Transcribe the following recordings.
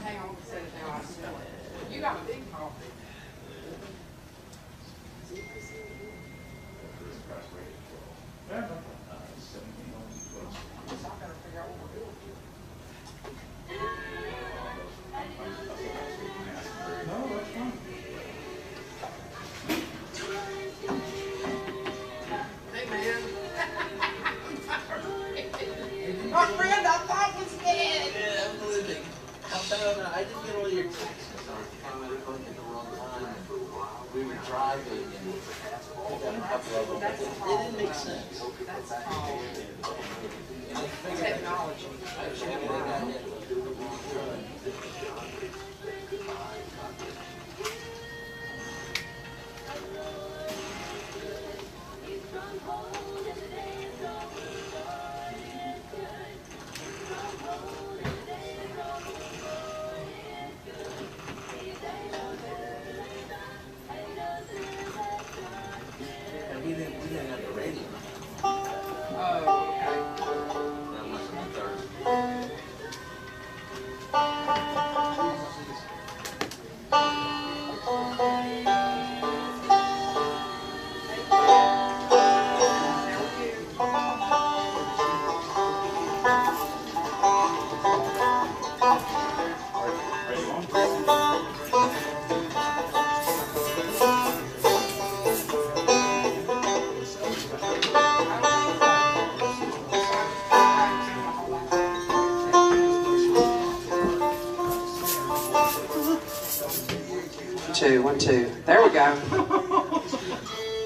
hang on, set it down, I smell it. You got a big coffee. Yeah. I better figure out what we're doing. No, that's fine. Hey, man. My friend I thought was dead. Yeah, I'm living. I didn't get all your texts. I came at the wrong time. We were driving and we got a couple of them. It didn't make sense. That's called technology. I checked it out. We didn't have the radio. Oh, okay. That must have been Thursday. One, two. There we go.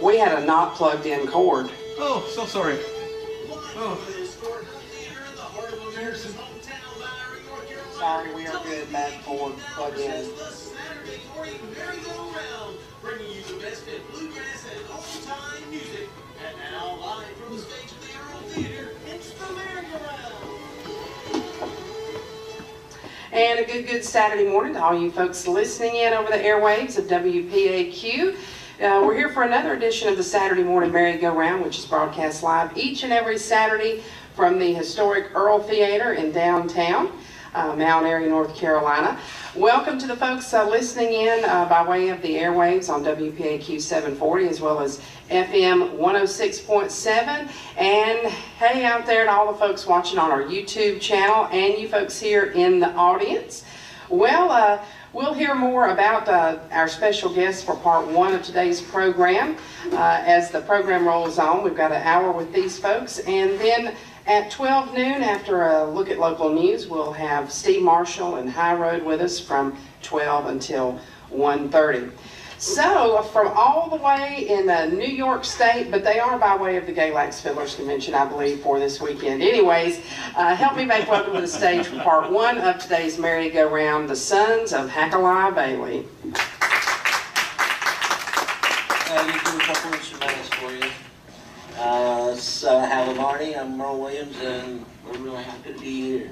We had a not plugged in cord. Oh, so sorry. Oh. Sorry, we are good. Bad cord. Plug in. Saturday morning merry-go-round, bringing you the best in bluegrass and old-time music. And now, live from the stage of the Arrow Theater, it's the merry-go-round. And a good Saturday morning to all you folks listening in over the airwaves of WPAQ. We're here for another edition of the Saturday Morning Merry-Go-Round, which is broadcast live each and every Saturday from the historic Earl Theater in downtown Mount Airy, North Carolina. Welcome to the folks listening in by way of the airwaves on WPAQ 740 as well as FM 106.7. And hey out there to all the folks watching on our YouTube channel and you folks here in the audience. Well, we'll hear more about our special guests for part one of today's program. As the program rolls on, we've got an hour with these folks, and then at 12 noon, after a look at local news, we'll have Steve Marshall and High Road with us from 12 until 1:30. So, from all the way in New York State, but they are by way of the Galax Fiddlers Convention, I believe, for this weekend. Anyways, help me make welcome to the stage for part one of today's Merry-Go-Round, the Sons of Hackalai Bailey. You do a couple instrumentals for you. It's Hal Marty, I'm Merle Williams, and we're really happy to be here.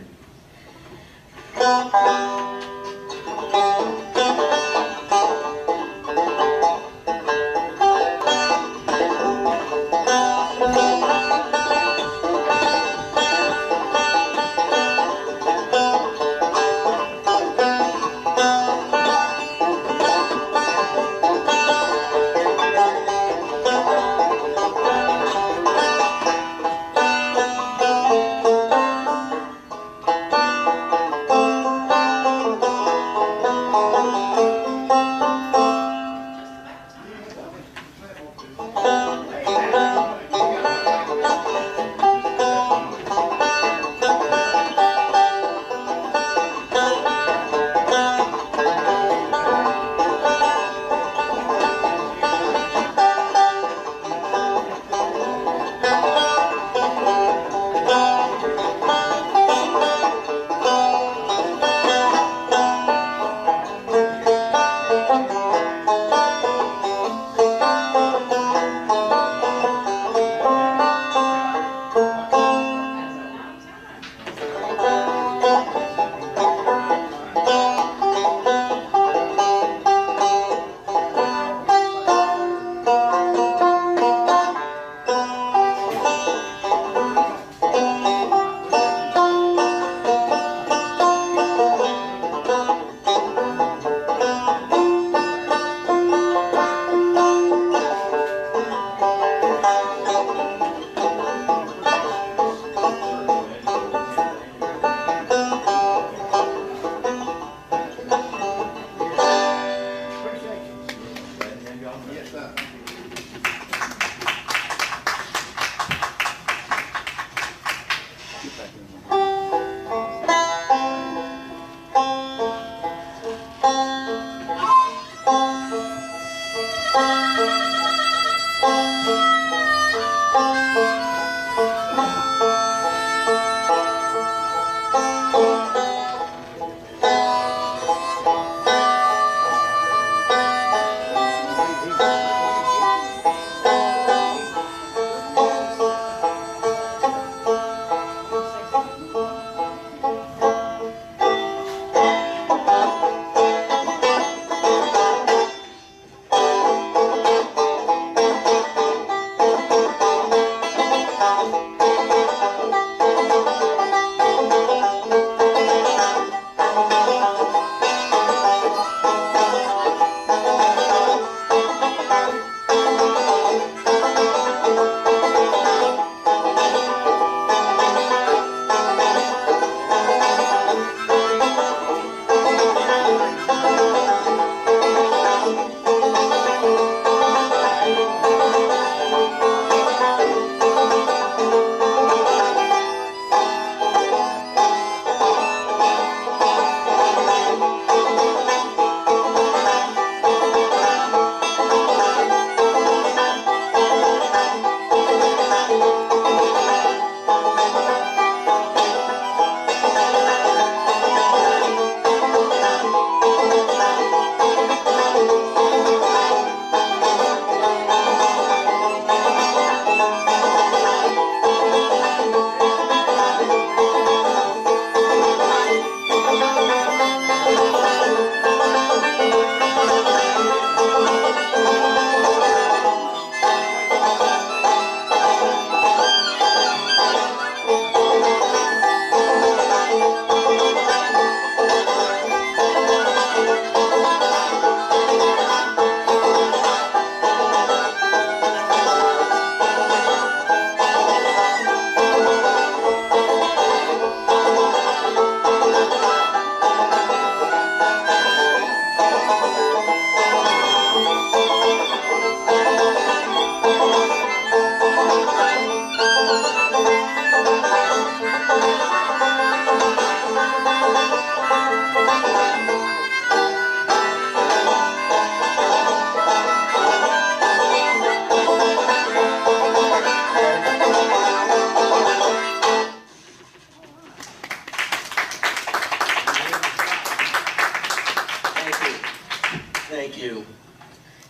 Thank you.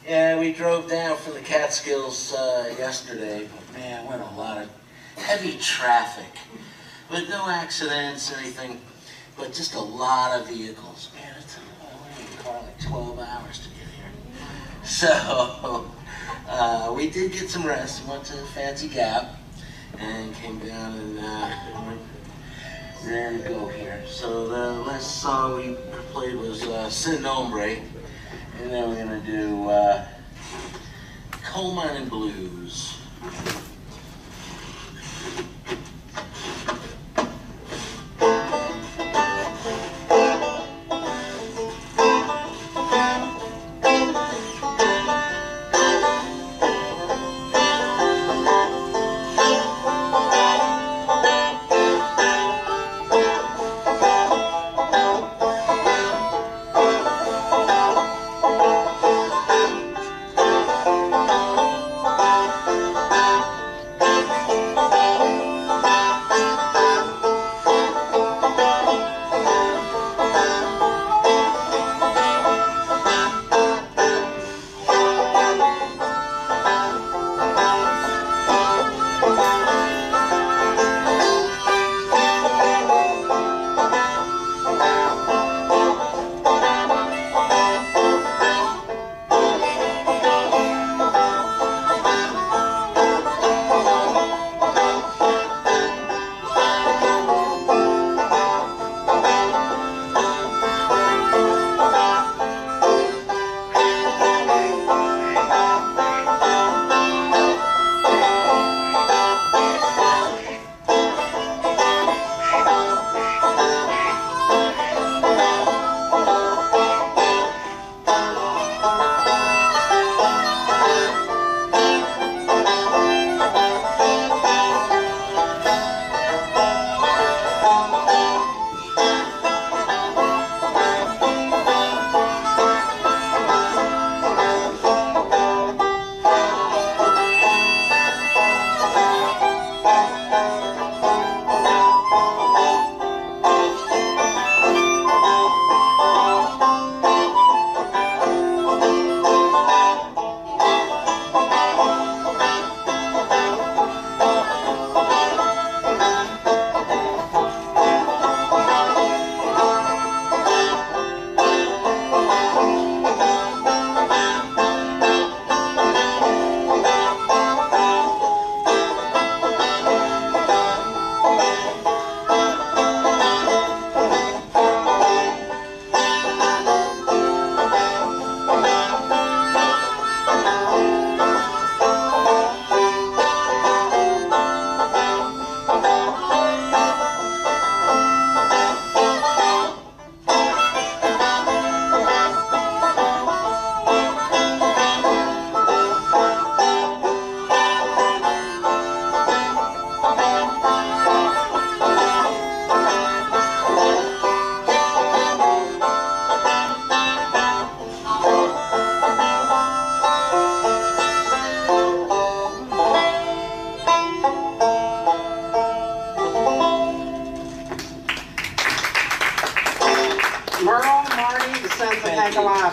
Yeah, we drove down from the Catskills yesterday. Man, what a lot of heavy traffic. But no accidents or anything, but just a lot of vehicles. Man, it's a car like 12 hours to get here. So, we did get some rest. We went to Fancy Gap and came down and ready to go here. So the last song we played was Sin Nombre, and then we're gonna do Coal Mining Blues.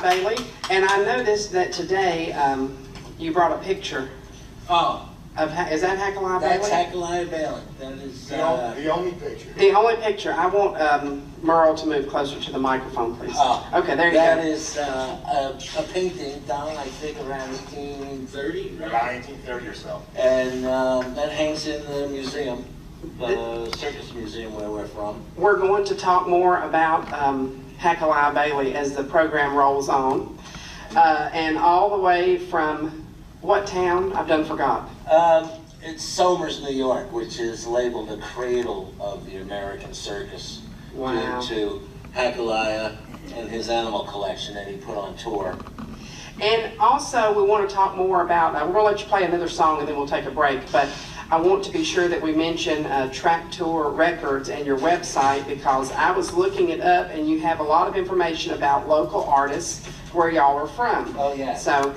Bailey, and I noticed that today you brought a picture Oh, of, is that Hackalaya Bailey? that's Hackalaya Bailey. That is The only picture. The only picture. I want Merle to move closer to the microphone, please. Oh, Okay, there you that go. is a painting done, I think, around 1830. Around 1830 or so. And that hangs in the museum, the circus museum where we're from. We're going to talk more about Hackalaya Bailey as the program rolls on. And all the way from what town? I've done forgot. It's Somers, New York, which is labeled the cradle of the American circus. Wow. Due to Hackalaya and his animal collection that he put on tour. And also, we want to talk more about, we're going to let you play another song and then we'll take a break, but I want to be sure that we mention Track Tour Records and your website, because I was looking it up and you have a lot of information about local artists where y'all are from. Oh, yeah. So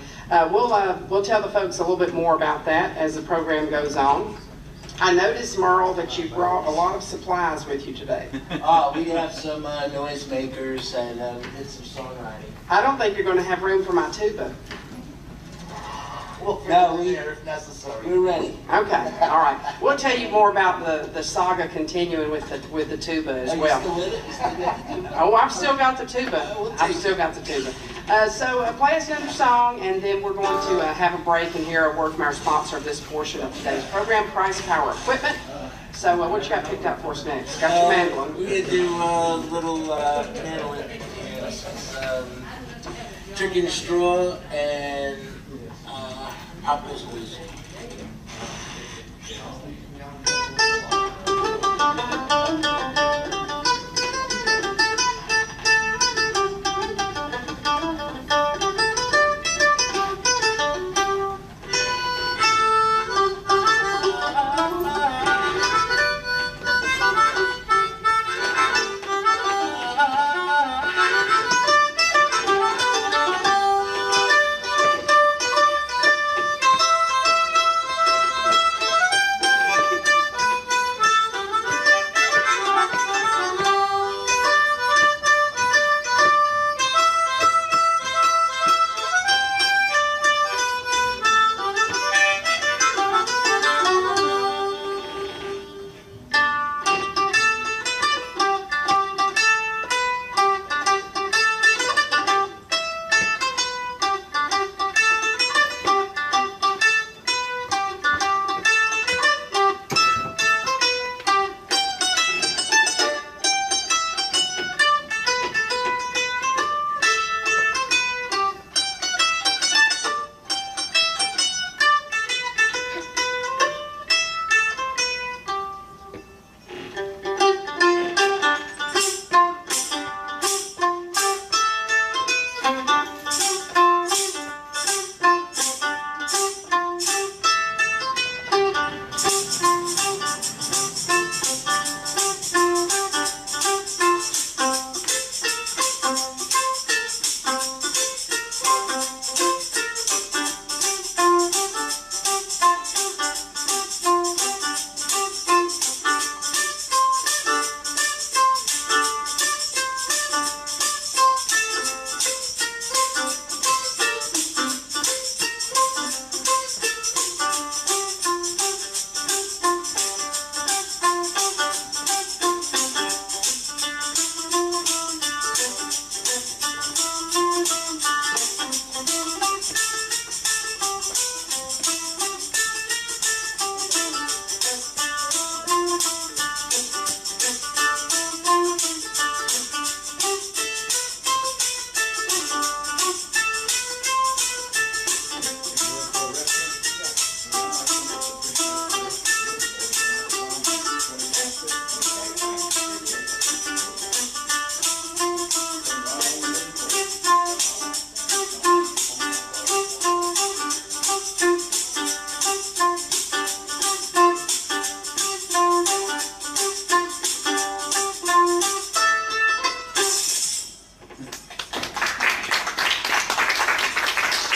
we'll tell the folks a little bit more about that as the program goes on. I noticed, Merle, that you brought a lot of supplies with you today. We have some noisemakers and we did some songwriting. I don't think you're going to have room for my tuba. No, if necessary. we're ready. Okay, all right. We'll tell you more about the saga continuing with the tuba as Are you well. still with it? You still got the tuba? Oh, I've still got the tuba. We'll take I've still got the tuba. So play us another song, and then we're going to have a break and hear a word from our sponsor of this portion of today's program, Price Power Equipment. So what you got picked up for us next? Got your mandolin. We're going to do a little mandolin. Chicken straw and pop goes loose.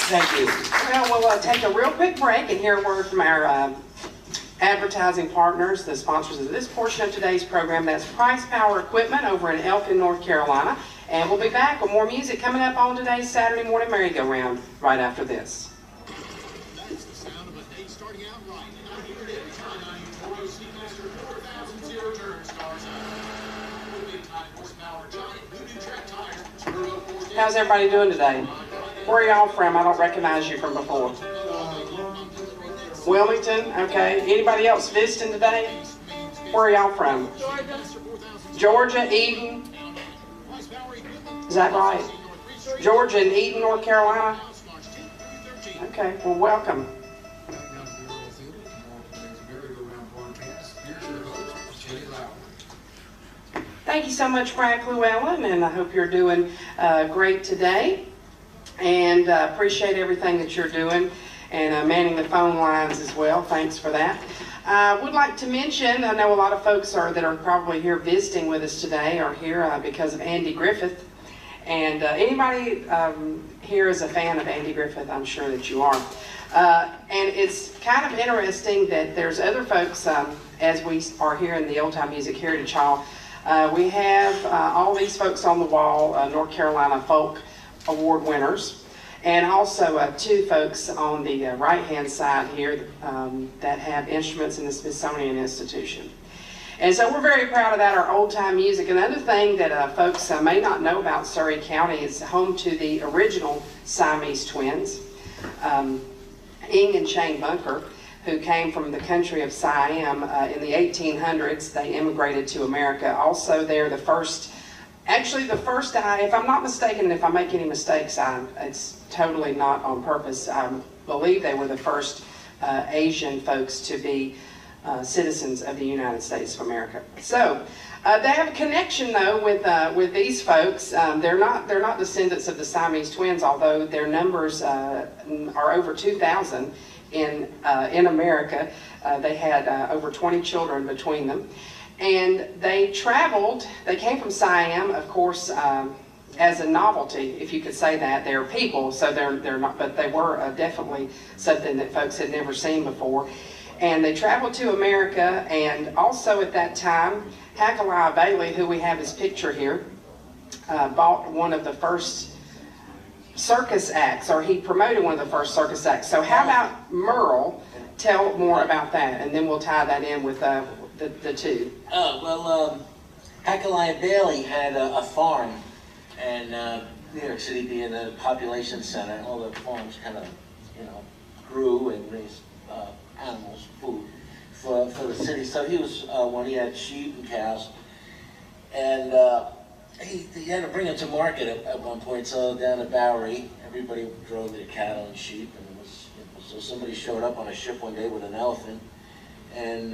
Thank you. Well, we'll take a real quick break and hear a word from our advertising partners, the sponsors of this portion of today's program. That's Price Power Equipment over in Elkin, North Carolina. And we'll be back with more music coming up on today's Saturday morning merry-go-round right after this. That's the sound of a day starting out right. And I hear it every time I use Toro Seamaster 4000 zero turn stars out. With big time horsepower, giant new track tires, turbo force. How's everybody doing today? Where are y'all from? I don't recognize you from before. Wilmington, okay. Anybody else visiting today? Where are y'all from? Georgia, Eden. Is that right? Georgia and Eden, North Carolina? Okay, well, welcome. Thank you so much, Brad Llewellyn, and I hope you're doing great today. And appreciate everything that you're doing and manning the phone lines as well. Thanks for that. I would like to mention, I know a lot of folks that are probably here visiting with us today are here because of Andy Griffith. And anybody here is a fan of Andy Griffith, I'm sure that you are. And it's kind of interesting that there's other folks, as we are here in the Old Time Music Heritage Hall, we have all these folks on the wall, North Carolina Folk Award winners, and also 2 folks on the right-hand side here that have instruments in the Smithsonian Institution. And so we're very proud of that, our old-time music. Another thing that folks may not know about Surry County is home to the original Siamese twins, Ing and Shane Bunker, who came from the country of Siam in the 1800s. They immigrated to America. Also, they're the first, actually the first, if I'm not mistaken, if I make any mistakes, it's totally not on purpose. I believe they were the first Asian folks to be citizens of the United States of America. So they have a connection though with these folks. They're not descendants of the Siamese twins, although their numbers are over 2,000 in America. They had over 20 children between them, and they traveled. They came from Siam, of course, as a novelty, if you could say that. They're people, so they're not, but they were definitely something that folks had never seen before. And they traveled to America, and also at that time, Hackalai Bailey, who we have his picture here, bought one of the first circus acts, or he promoted one of the first circus acts. So how about Merle? Tell more about that, and then we'll tie that in with the 2. Hackalai Bailey had a farm, and New York City being a population center, all the farms kind of, grew and raised animals, food for the city. So he was when he had sheep and cows, and he had to bring it to market at one point. So down at Bowery, everybody drove their cattle and sheep, and so somebody showed up on a ship one day with an elephant, and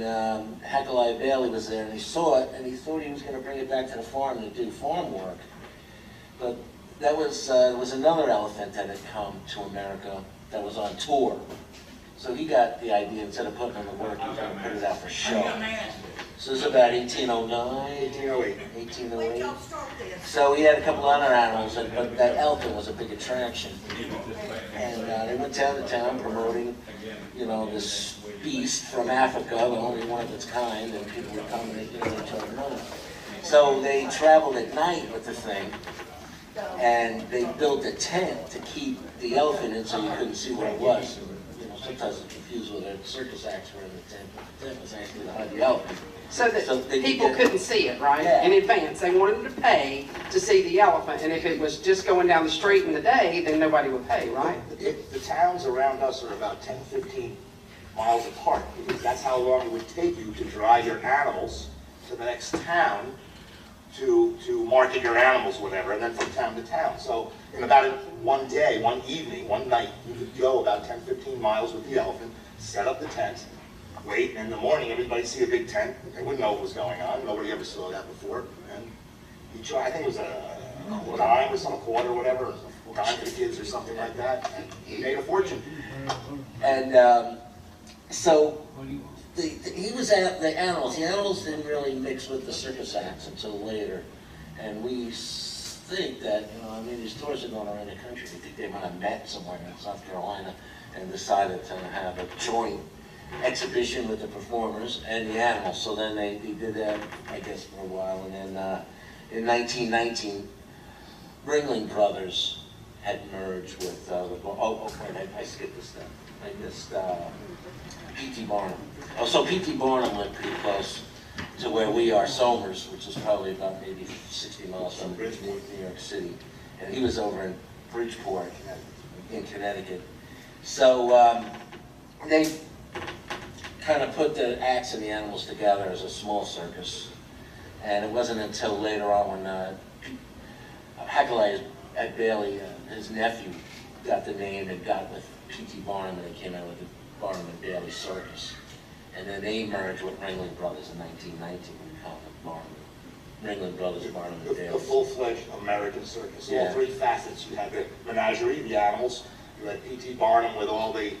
Hackalai Bailey was there, and he saw it, and he thought he was going to bring it back to the farm to do farm work. But that was another elephant that had come to America that was on tour. So he got the idea, instead of putting it on the work, he was going to put it out for show. So it was about 1809, 1808. So he had a couple other animals, but that elephant was a big attraction. And they went town to town promoting, this beast from Africa, the only one of its kind, and people would come and they told them no. So they traveled at night with the thing, and they built a tent to keep the elephant in so you couldn't see what it was. Sometimes it's confused with the circus acts were in the tent, but the tent was actually behind the elephant. So that people couldn't see it, right? Yeah. In advance. They wanted to pay to see the elephant, and if it was just going down the street in the day, then nobody would pay, right? The towns around us are about 10, 15 miles apart, because that's how long it would take you to drive your animals to the next town to market your animals, whatever, and then from town to town. So in about one day, one evening, one night, you could go about 10, 15 miles with the elephant, set up the tent, wait, and in the morning everybody see a big tent. They wouldn't know what was going on. Nobody ever saw that before. And I think it was a dime or some quarter or whatever, a dime for the kids or something like that. And he made a fortune. And so he was at the animals. The animals didn't really mix with the circus acts until later. And we think that, these tours are going around the country. We think they might have met somewhere in South Carolina and decided to have a joint exhibition with the performers and the animals. So then they did that, I guess, for a while. And then in 1919, Ringling Brothers had merged with I skipped this step. I missed P.T. Barnum. Oh, so P.T. Barnum went pretty close to where we are, Somers, which is probably about maybe 60 miles from New York City. And he was over in Bridgeport in Connecticut. So they kind of put the acts and the animals together as a small circus. And it wasn't until later on when Hackalai Bailey, his nephew, got the name and got with P.T. Barnum, and they came out with the Barnum and Bailey Circus. And then they merged with Ringling Brothers in 1919 and called it Barnum. Ringling Brothers, Barnum and Bailey. The full-fledged American circus. Yeah. All 3 facets. You had the menagerie, the animals. You had P.T. Barnum with all the,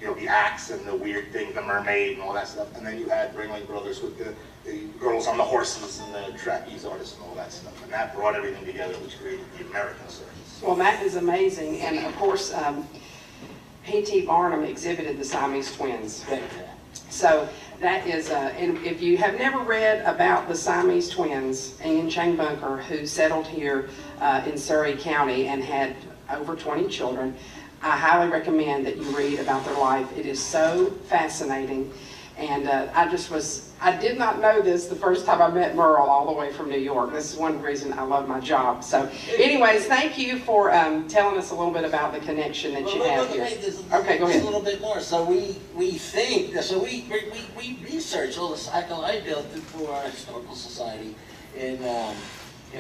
the acts and the weird thing, the mermaid and all that stuff. And then you had Ringling Brothers with the girls on the horses and the trapeze artists and all that stuff. And that brought everything together, which created the American Circus. Well, that is amazing. And of course, P.T. Barnum exhibited the Siamese twins. So that is, and if you have never read about the Siamese twins, Ian Chang Bunker, who settled here in Surrey County and had over 20 children, I highly recommend that you read about their life. It is so fascinating. And I did not know this the first time I met Merle all the way from New York. This is one reason I love my job. So anyways, thank you for telling us a little bit about the connection that you have here. Okay, go ahead. A little bit more. So we research all the cycle I built for our historical society in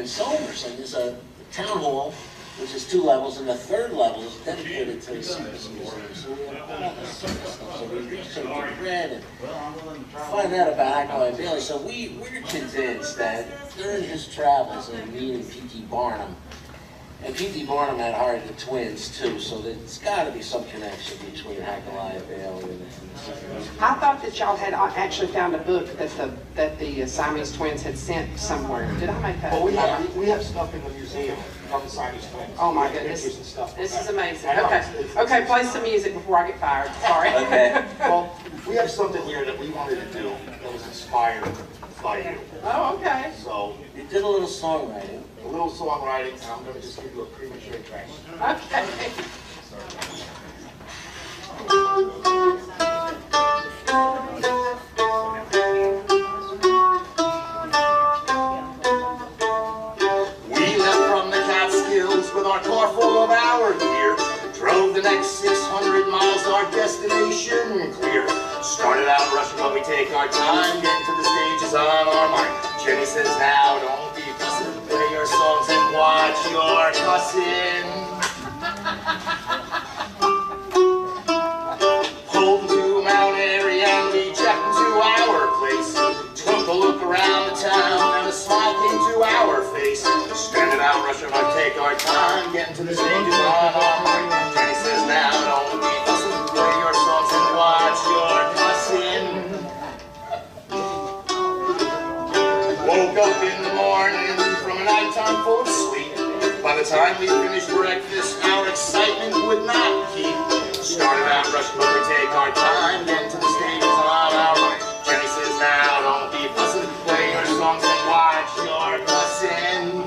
Somers, and there's a town hall which is 2 levels, and the 3rd level is dedicated to the circus museum. So we have all the circus stuff. So we research and read and find out about Hackaway Bailey. So we're convinced that during his travels and meeting P.T. Barnum, and P.T. Barnum had hired the twins too, so there's got to be some connection between Hackaway Bailey and the circus. I thought that y'all had actually found a book that the Siamese twins had sent somewhere. Did I make that? Well, we have stuff in the museum from the Siamese twins. Oh my We have goodness. pictures and stuff This like is that. amazing. I know, Okay, it's- okay, play some music before I get fired. Sorry. Okay. Well, we have something here that we wanted to do that was inspired by you. Oh, okay. So, You did a little songwriting. a little songwriting, and I'm going to just give you a premature track. Okay. We left from the Catskills with our car full of our gear. Drove the next 600 miles, our destination clear. Started out rushing, but we take our time. Getting to the stages on our mind. Jenny says, now don't be fussing. Play your songs and watch your cussing. Pulled to Mount Airy and we checked into our place. Took a look around the town and a smile came to our face. Standing out rushing, but take our time. Getting to the stages on our mind. Jenny says, now don't be fussing. Play your songs and watch your cussing. Woke up in the morning from a nighttime full of sleep. By the time we finished breakfast, our excitement would not keep. Started out rushing, but we take our time. Getting to the stages on our mind. Jenny says, now don't be fussing. Play your songs and watch your cussing.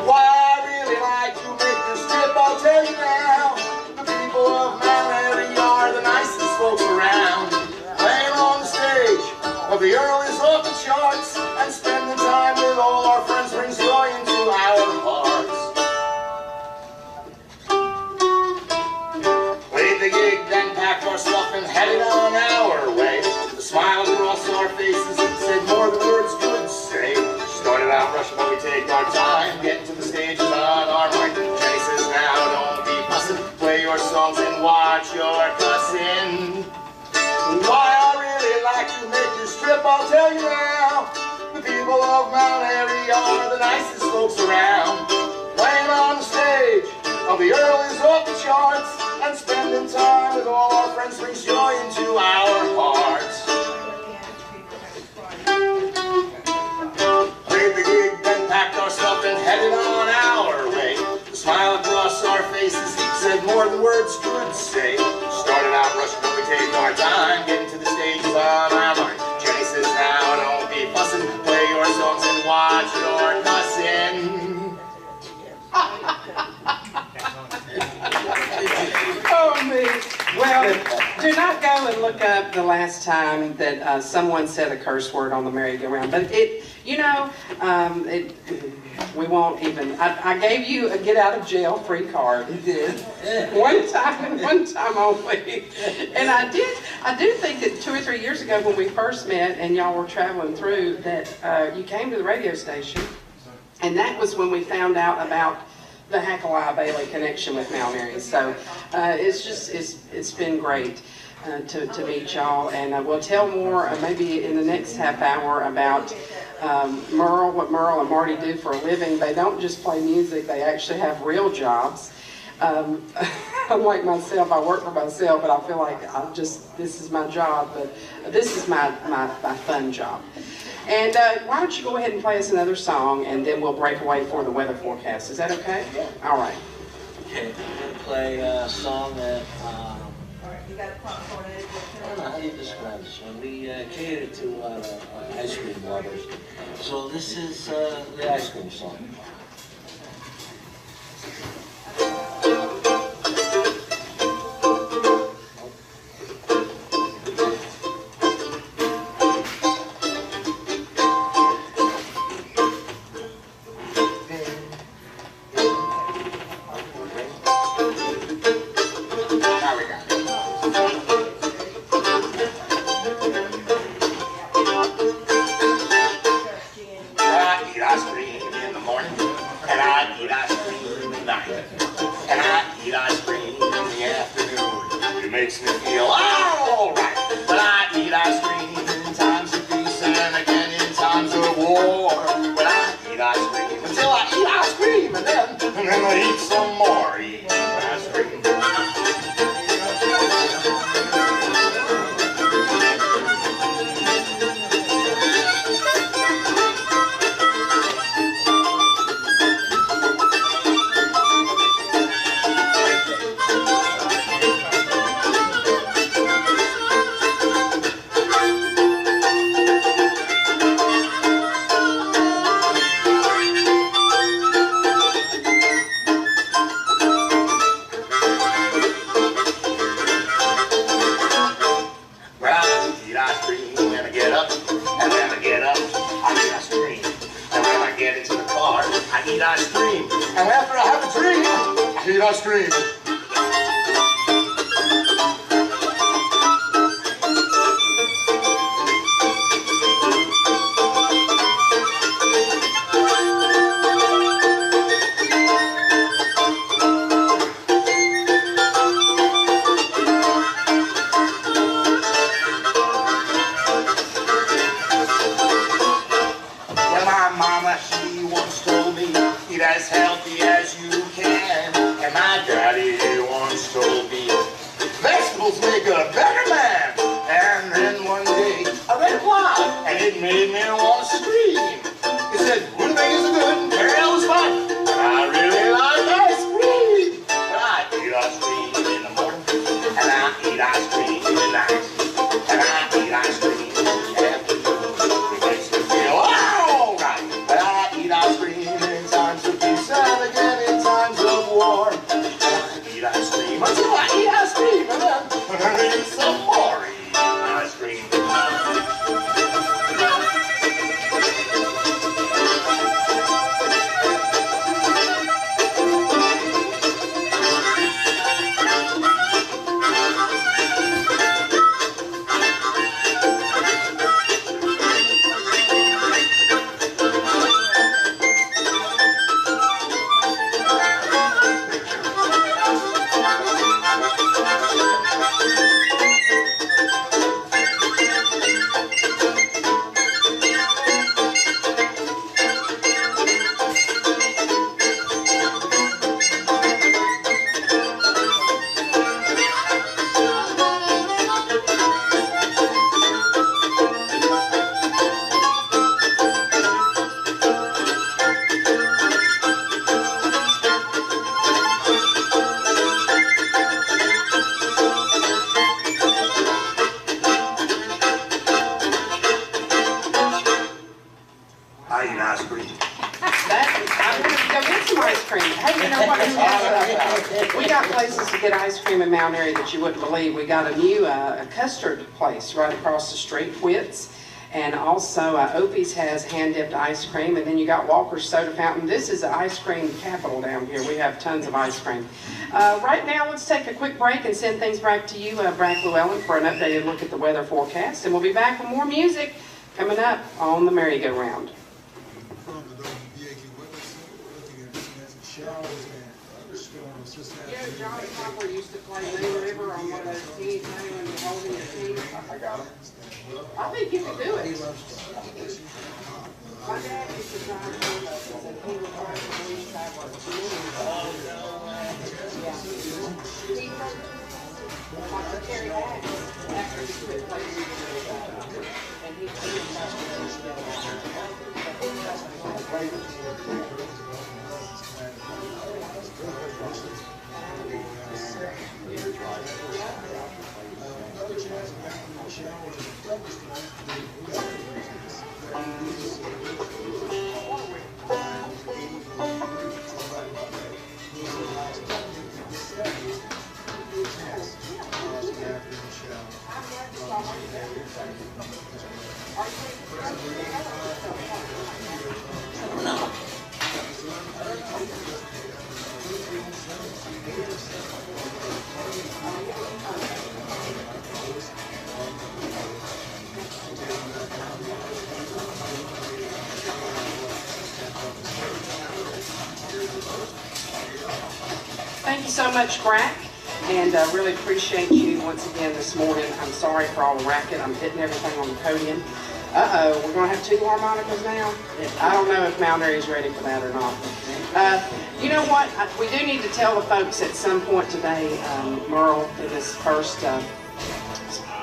Why I really like to make this trip, I'll tell you now. The people of Mount Airy are the nicest folks around. Playing on the stage of the Earl is off the charts, and spending time with all our friends brings joy into our hearts. Played the gig, then packed our stuff and headed on our way. The smile across our faces said more than words could say. Started out rushing, but we take our time. Getting to the stages on our mind. Jenny says, now don't be fussing. Play your songs and watch your cussing. Why I really like to make this trip, I'll tell you now. The people of Mount Airy are the nicest folks around. Playing on the stage of the Earl is off the charts, and spending time with all our friends brings joy into our hearts. Played the gig, then packed our stuff and headed on our way. The smile across our faces said more than words could say. Started out rushing, but we take our time. Getting to the stages on our mind. Jenny says, now don't be fussing. Play your songs and watch your cussing. Oh, me. Well, do not go and look up the last time that someone said a curse word on the merry-go-round. But it, you know, we won't even. I gave you a get out of jail free card. You did. One time and one time only. And I do think that 2 or 3 years ago when we first met and y'all were traveling through that you came to the radio station, and that was when we found out about the Hackaway Bailey connection with Mount Airy. So it's been great to meet y'all, and we'll tell more maybe in the next half hour about Merle, what Merle and Marty do for a living. They don't just play music, they actually have real jobs. Unlike myself, I work for myself, but I feel like this is my job, but this is my fun job. And why don't you go ahead and play us another song, and then we'll break away for the weather forecast. Is that okay? Yeah. All right. Okay, I'm going to play a song that, You got a popcorn egg. I don't know, how do you describe this one? We cater to a lot of ice cream lovers. So this is the ice cream song. Makes me feel alright. When I eat ice cream in times of peace and again in times of war. When I eat ice cream until I eat ice cream and then I eat some more. Eat ice cream. Eat ice cream. Well, my mama, she once told me, eat as healthy as you can. And my daddy once told me, vegetables make a better man. And then one day, I read a plot, and it made me want to scream. It said, rutabagas are good, and kale is fun, and I really like ice cream. But I eat ice cream in the morning, and I eat ice cream in the night, and I eat ice cream in the afternoon. It makes me feel alright. But I eat ice cream in times of peace and again in times of war. Eat ice cream until I eat ice cream and then I eat some more. Eat ice cream. I eat ice cream. I'm going to go get some ice cream. Hey, you know what? We got places to get ice cream in Mount Airy that you wouldn't believe. We got a new custard place right across the street, Whit's. And also Opie's has hand-dipped ice cream. And then you got Walker's Soda Fountain. This is the ice cream capital down here. We have tons of ice cream. Right now, let's take a quick break and send things back to you, Brad Llewellyn, for an updated look at the weather forecast. And we'll be back with more music coming up on the merry-go-round. From the WPAQ Weather Center, looking at some showers and thunderstorms just You know, Johnny Popper used to play Moon River on one of those teams when you're holding your team. I got it. I think you could do it. He loves to My dad used to drive for us and he would drive for Blue Sky Works. He like to carry bags after he quit playing. And he right. It's kind another chance of having a shower in the toughest Thank you so much, Brack, and really appreciate you once again this morning. I'm sorry for all the racket. I'm hitting everything on the podium. Uh-oh, we're going to have 2 harmonicas now? I don't know if Mount Airy's ready for that or not. You know what? We do need to tell the folks at some point today, Merle, in this first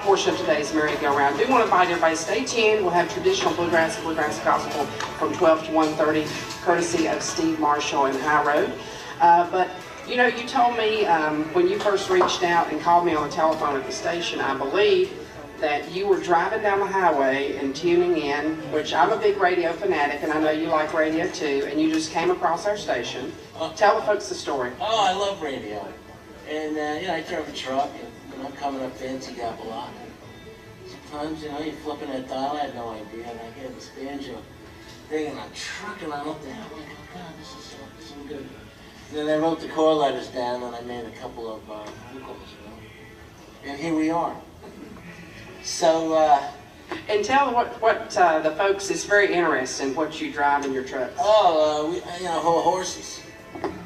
portion of today's merry-go-round. I do want to invite everybody to stay tuned. We'll have traditional bluegrass and bluegrass gospel from 12 to 1:30, courtesy of Steve Marshall and High Road. But you know, you told me when you first reached out and called me on the telephone at the station, I believe, that you were driving down the highway and tuning in, which I'm a big radio fanatic, and I know you like radio too, and you just came across our station. Tell the folks the story. Oh, I love radio. And, you know, I drove a truck, and, you know, coming up Fancy Gap a lot. Sometimes, you know, you're flipping that dial, I had no idea, and I get this banjo thing, and I'm trucking on up there. I'm like, oh, God, this is so good. And then I wrote the call letters down, and I made a couple of vocals, you know. And here we are. So, and tell what the folks is very interested in what you drive in your trucks. Oh, you know, horses.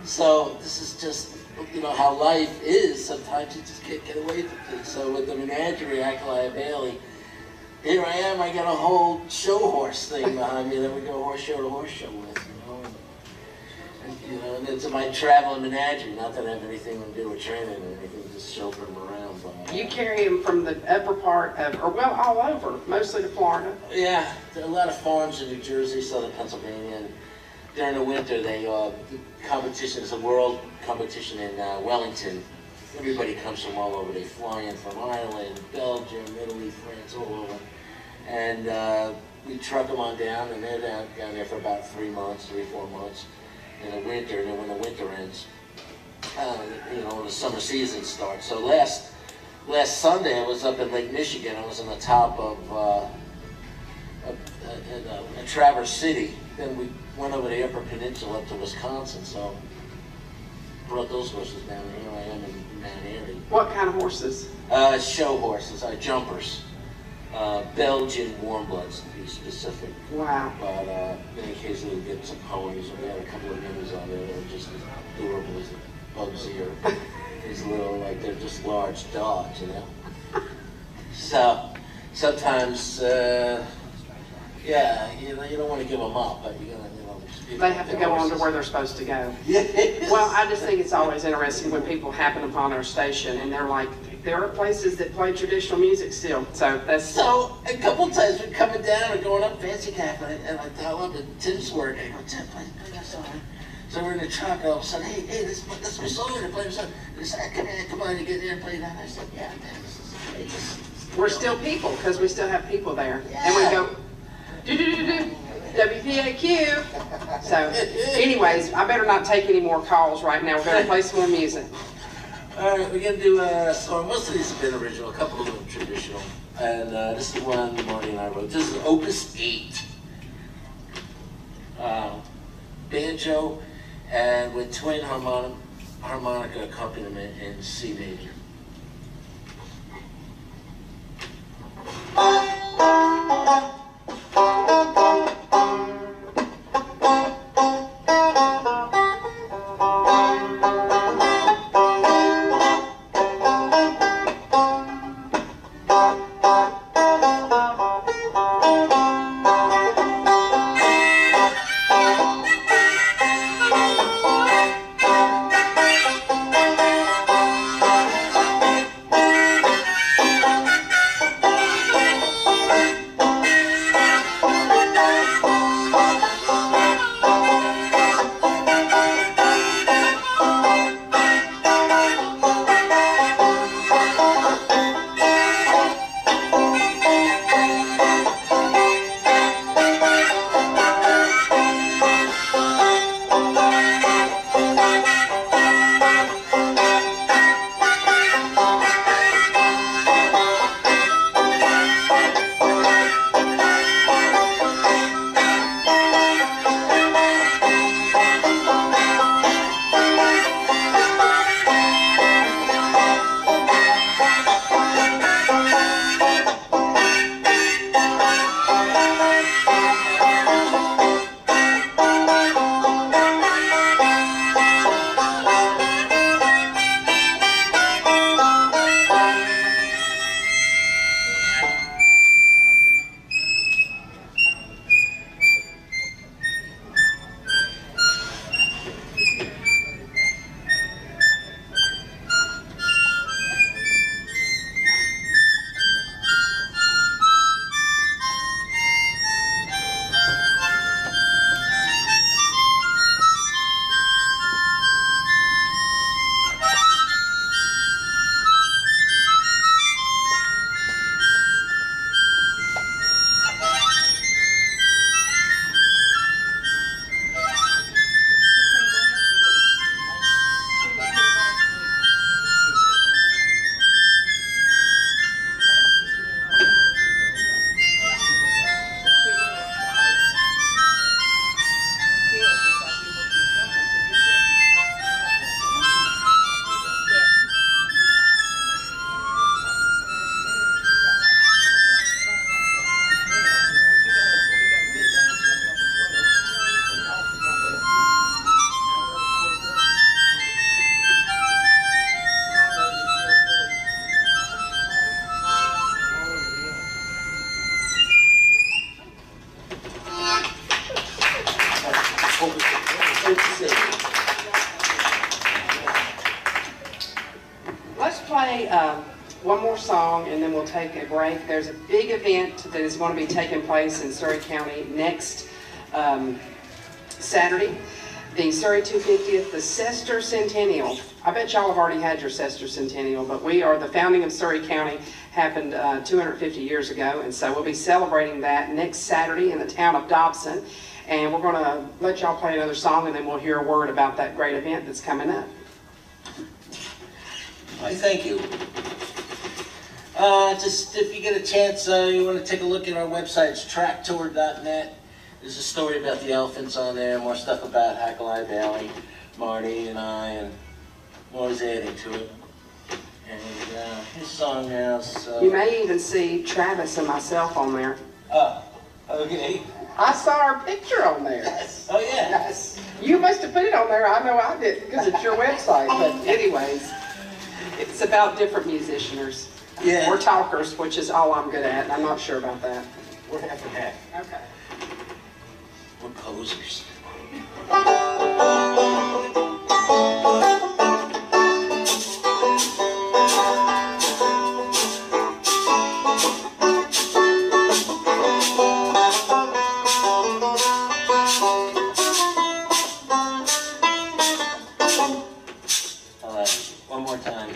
So this is just, you know, how life is. Sometimes you just can't get away from things. So with the menagerie, Acolyte Bailey, here I am. I got a whole show horse thing behind me that we go horse show to horse show with. And it's my traveling menagerie. Not that I have anything to do with training or anything, just chauffeur them around. But, you carry them from the upper part of, or well, all over, mostly to Florida. Yeah, there are a lot of farms in New Jersey, southern Pennsylvania. And during the winter, they the competition is a world competition in Wellington. Everybody comes from all over. They fly in from Ireland, Belgium, Italy, France, all over. And we truck them on down, and they're down there for about 3 months, 3-4 months. In the winter, and then when the winter ends, you know, when the summer season starts. So last Sunday, I was up in Lake Michigan. I was on the top of Traverse City. Then we went over the Upper Peninsula up to Wisconsin. So brought those horses down, and here I am in Mount Airy. What kind of horses? Show horses, jumpers. Belgian warm bloods, to be specific. Wow. But then occasionally we get some ponies, and we had a couple of minis on there that were just as adorable as Bugsy or these little, like, they're just large dogs, you know? So sometimes, yeah, you don't want to give them up, but you gotta, you know. They have to go on to where they're supposed to go. Yes. Well, I just think it's always interesting when people happen upon our station and they're like, there are places that play traditional music still. So that's... So a couple times we're coming down and going up Fancy Gap, and I dial up and Tim's work, and I go, Tim, play that song. So we're in the truck, and all of a sudden, hey, this is my song, and I play the song. And he said, come on, you get there and play that. And I said, yeah, man, this is great. We're still people, because we still have people there. Yeah. And we go, do-do-do-do-do. WPAQ. So, anyways, I better not take any more calls right now. We're going to play some more music. All right, we're going to do a song. Most of these have been original, a couple of them traditional. And this is one Marty and I wrote. This is Opus 8. Banjo and with twin harmonica accompaniment in C major. Good to see you. Let's play one more song and then we'll take a break. There's a big event that is going to be taking place in Surry County next Saturday. The Surry 250th, the Sester Centennial. I bet y'all have already had your Sester Centennial, but the founding of Surry County happened 250 years ago, and so we'll be celebrating that next Saturday in the town of Dobson. And we're going to let y'all play another song, and then we'll hear a word about that great event that's coming up. Why, thank you. Just if you get a chance, you want to take a look at our website. It's tracktour.net. There's a story about the elephants on there, more stuff about Hackley Valley, Marty and I, and more is adding to it. And his song now. So. You may even see Travis and myself on there. Oh, okay. I saw our picture on there. Yes. Oh, yeah. Yes. You must have put it on there. I know I did because it's your website. But anyways, it's about different musicianers. Yeah. We're talkers, which is all I'm good at, and I'm not sure about that. We're half and half. Okay. We're posers. All right, one more time.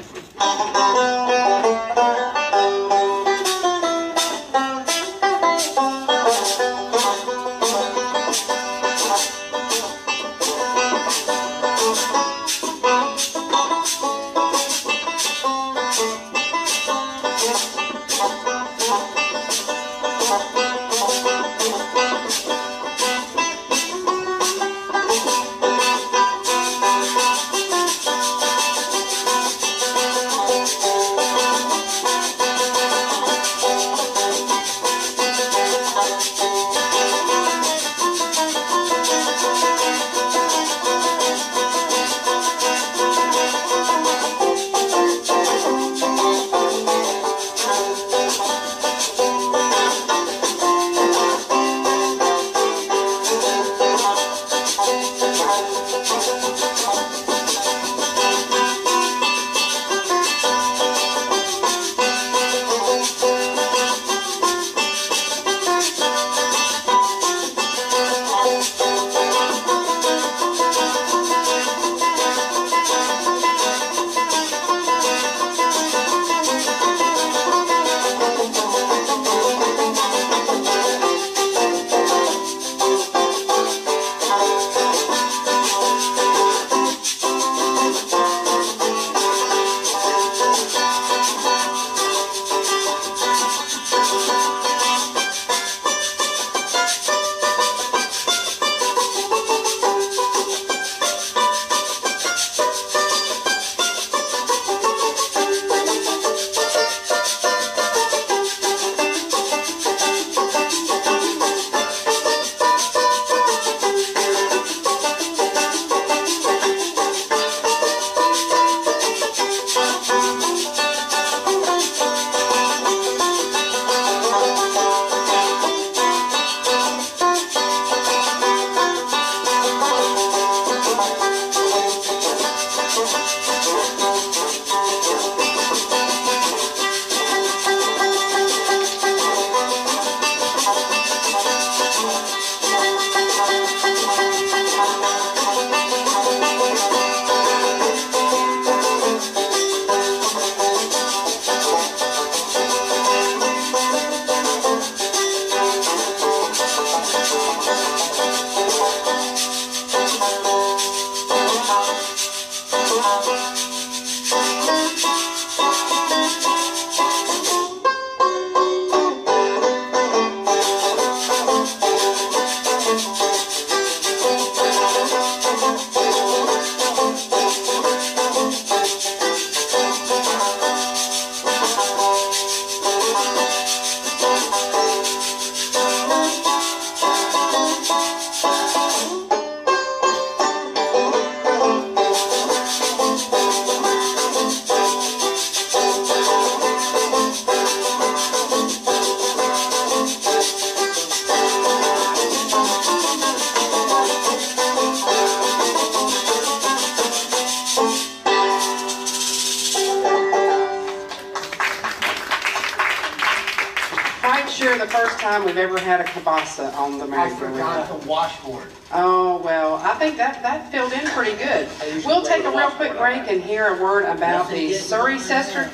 first time we've ever had a kielbasa on the I forgot merry-go-round. the washboard. Oh, well, I think that filled in pretty good. We'll take a real quick break and hear a word about the Surrey Sister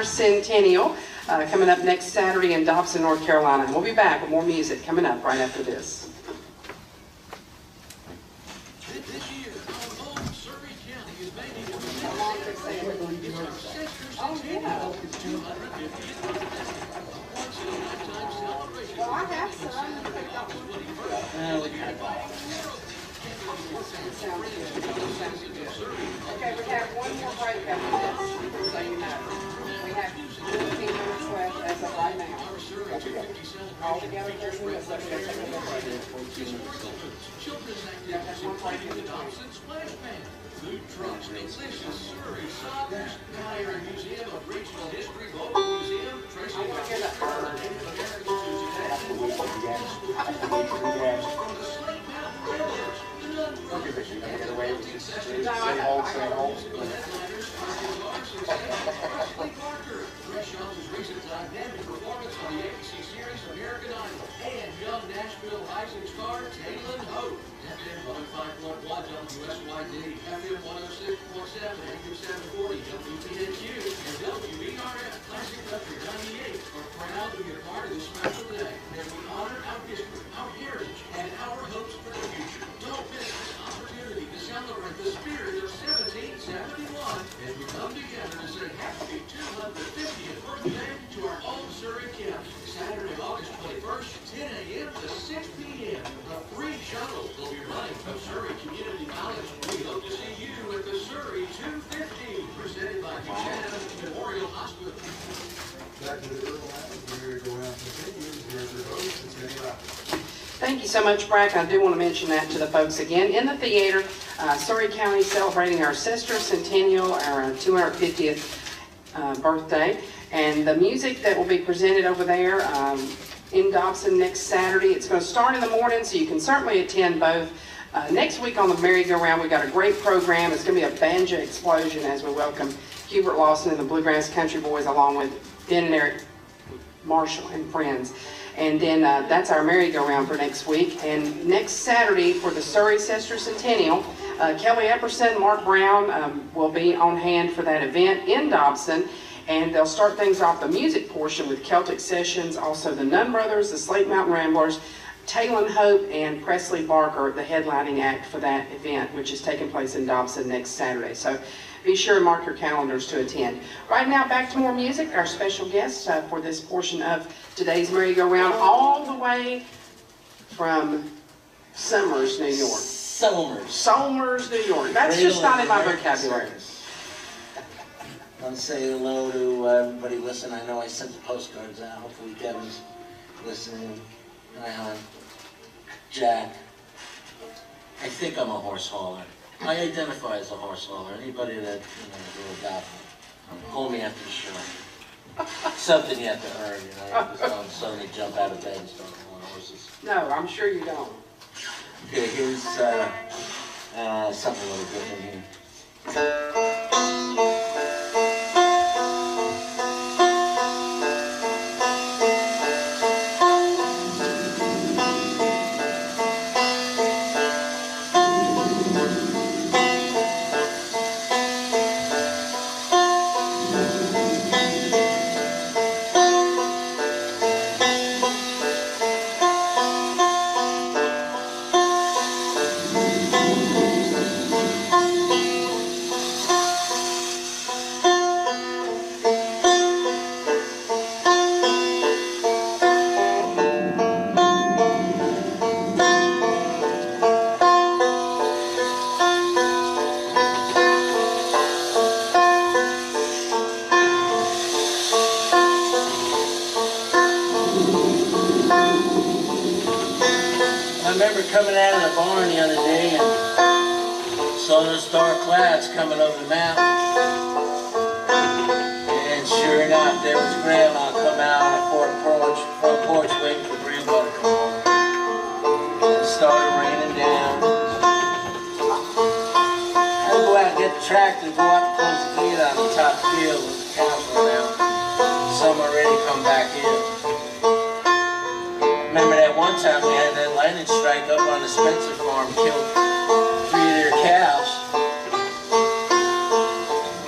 Centennial coming up next Saturday in Dobson, North Carolina. And we'll be back with more music coming up right after this. This year, our home Surrey County is making a it's our sister centennial, 250th birthday. A once-in-a-lifetime celebration. Well, I have some. We got Okay, we have one more break after this, so you know. We have 15 minutes left as of right now. All together, 30 minutes left. Children's activities including the Dobson Splash Pad, food trucks, delicious Surrey sausage, Pioneer Museum of Regional History, Local Museum, Tracy Native American from the Slate Mountain Railroad, the Nun Brothers, Gresham's recent dynamic performance on the ABC series American Idol, and young Nashville rising star Taylor Hope. FM 105.1 WSYD, FM 106.7, AM 740 WPAQ, and WERF Classic Country 98 are proud to be a part of this special day as we honor our history, our heritage, and our hopes for the future. Don't miss this opportunity to celebrate the spirit of 1771 as we come together to say happy 250th birthday to our own Surrey County. Saturday, August 21st, 10 a.m. to 6 p.m. A free shuttle will be running from Surrey Community College. We hope to see you at the Surrey 250, presented by Buchanan Memorial Hospital. Back to the Earl Island, the merry-go-round continues. Here's your host, it's Kenny Roberts. Thank you so much, Brack. I do want to mention that to the folks again. In the theater, Surrey County celebrating our sister centennial, our 250th birthday. And the music that will be presented over there in Dobson next Saturday, it's going to start in the morning, so you can certainly attend both. Next week on the merry-go-round, we've got a great program. It's going to be a banjo explosion as we welcome Hubert Lawson and the Bluegrass Country Boys, along with Ben and Eric Marshall and friends. And then that's our merry-go-round for next week. And next Saturday for the Surrey Sister Centennial, Kelly Epperson, Mark Brown will be on hand for that event in Dobson. And they'll start things off the music portion with Celtic Sessions, also the Nun Brothers, the Slate Mountain Ramblers, Taylor Hope, and Presley Barker, the headlining act for that event, which is taking place in Dobson next Saturday. So be sure and mark your calendars to attend. Right now, back to more music. Our special guest for this portion of today's merry-go-round, all the way from Somers, New York. Somers, New York. That's just not in my vocabulary. I want to say hello to everybody listening. I know I sent the postcards out. Hopefully Kevin's listening. Hi, hon. Jack. I think I'm a horse hauler. I identify as a horse hauler. Anybody that, will adopt me, call me after the show. Something you have to earn, You just don't suddenly jump out of bed and start hauling horses. No, I'm sure you don't. Okay, here's something a little different here. Coming out of the barn the other day and saw those dark clouds coming over the mountain. And sure enough, there was Grandma come out on the front porch waiting for Grandpa to come home. It started raining down. I had to go out and get the tractor, go out and close the gate on the top field with the cows were out. Some already come back in. Remember that one time we had that lightning strike up on the Spencer farm, killed 3 of their cows.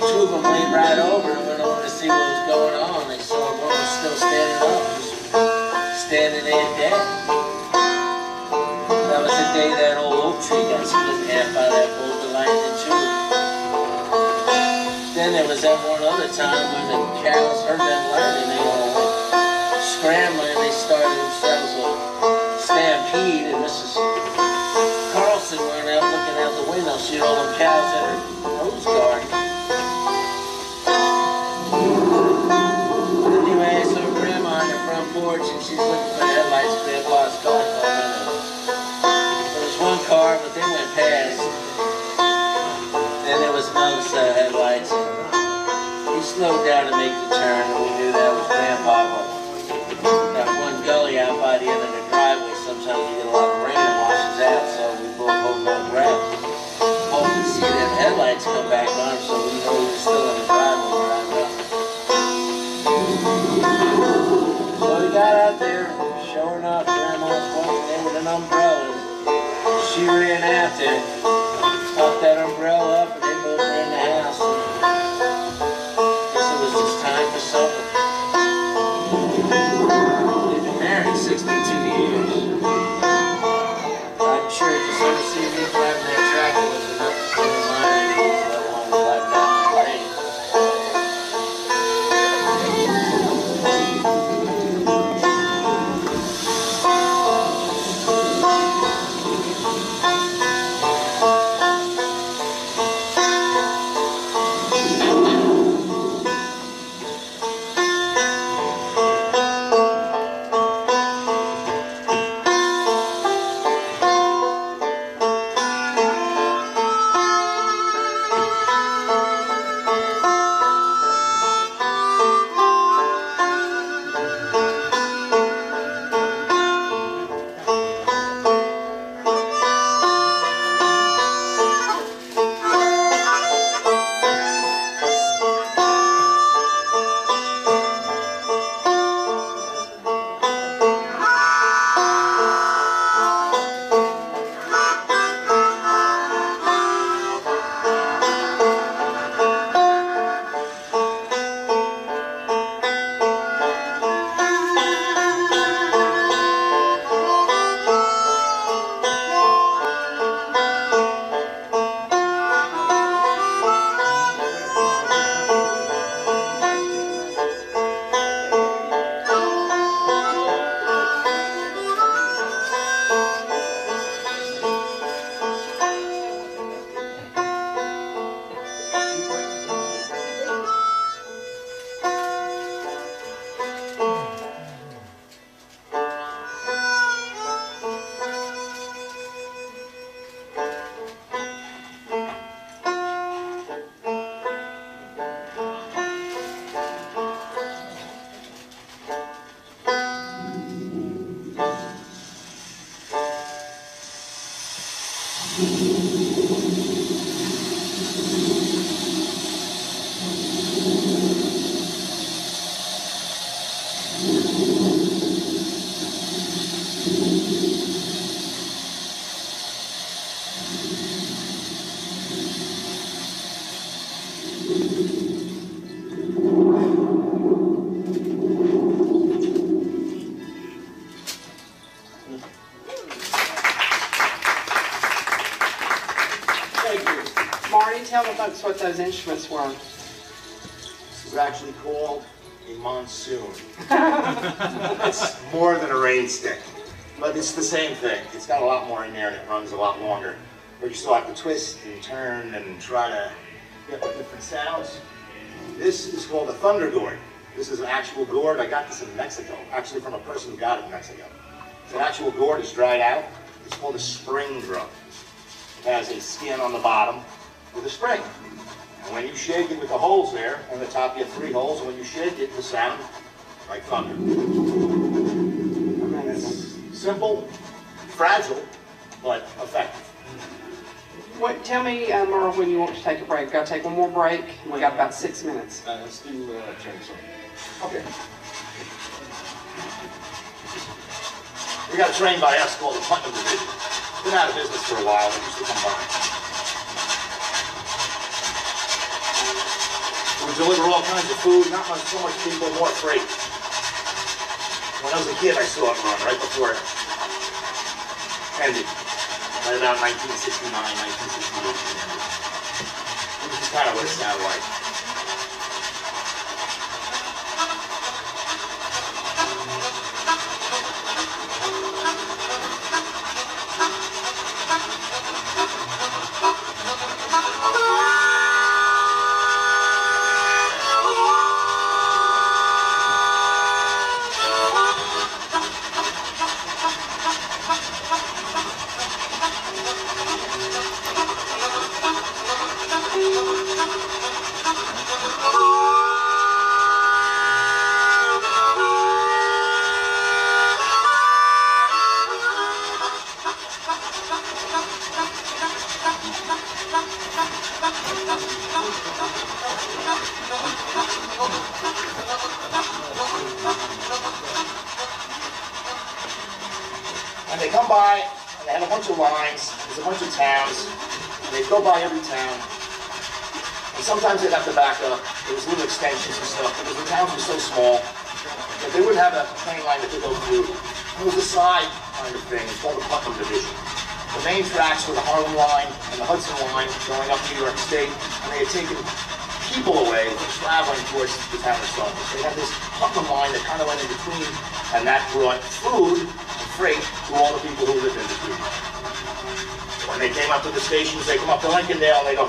2 of them went right over and went over to see what was going on. They saw one was still standing up, just standing there dead. That was the day that old oak tree got split in half by that bolt of lightning too. Then there was that one other time when the cows heard that lightning, they all went scrambling. They started themselves a stampede, and Mrs. Carlson went out looking out the window, see all them cows in her rose garden. Anyway, I saw Grandma on the front porch, and she's looking for the headlights of Grandpa's car coming. There was one car, but they went past. Then there was another set of headlights. He slowed down to make the turn, and we knew that was Grandpa. But that one gully out by the end of the driveway, sometimes you get a lot of rain and washes out, so we both holding our breath. Hoping to see them headlights come back on, so we know we were still in the driveway driving up. So we got out there, sure enough, Grandma's walking in with an umbrella. She ran out there, popped that umbrella up, and they both ran in the house. Guess it was just time for supper. They've been married 62 years. I'm sure just ever see me driving that tractor was enough to remind me of one driving down that lane. Marty, tell the folks what those instruments were. This is actually called a monsoon. It's more than a rain stick, but it's the same thing. It's got a lot more in there and it runs a lot longer. But you still have to twist and turn and try to get the different sounds. This is called a thunder gourd. This is an actual gourd. I got this in Mexico, actually from a person who got it in Mexico. It's an actual gourd. It's dried out. It's called a spring drum. It has a skin on the bottom with a spring. And when you shake it with the holes there, on the top you have 3 holes, and when you shake it, the sound like thunder. It's simple, fragile, but effective. Tell me, Merle, when you want to take a break. We've got to take one more break. We got about 6 minutes. Let's do chainsaw. Okay. We got trained by us called the Putnam Division. Been out of business for a while, but used to come by. We deliver all kinds of food, not much, so much people, more freight. When I was a kid, I saw it run right before it ended. Right about 1969, 1968, it ended. This is kind of what it sounded like. And they come by, and they have a bunch of lines, there's a bunch of towns, and they go by every town. And sometimes they'd have to back up. There was little extensions and stuff, because the towns were so small that they wouldn't have a train line that could go through. It was a side kind of thing, it's called the Putnam Division. The main tracks were the Harlem line and the Hudson line going up New York State, and they had taken people away from traveling towards the town of Suffolk. They had this Putnam line that kind of went in between, and that brought food and freight to all the people who lived in between. When they came up to the stations, they come up to Lincolndale, and they go,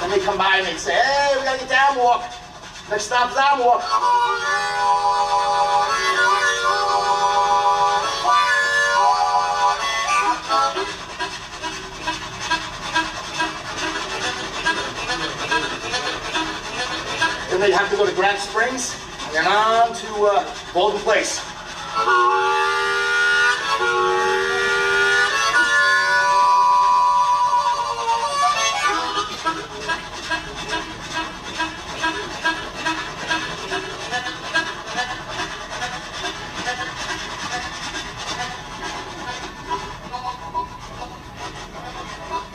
and they come by and they say, hey, we gotta get down, walk. Next stop's down, walk. Then they have to go to Grant Springs, and then on to Golden Place.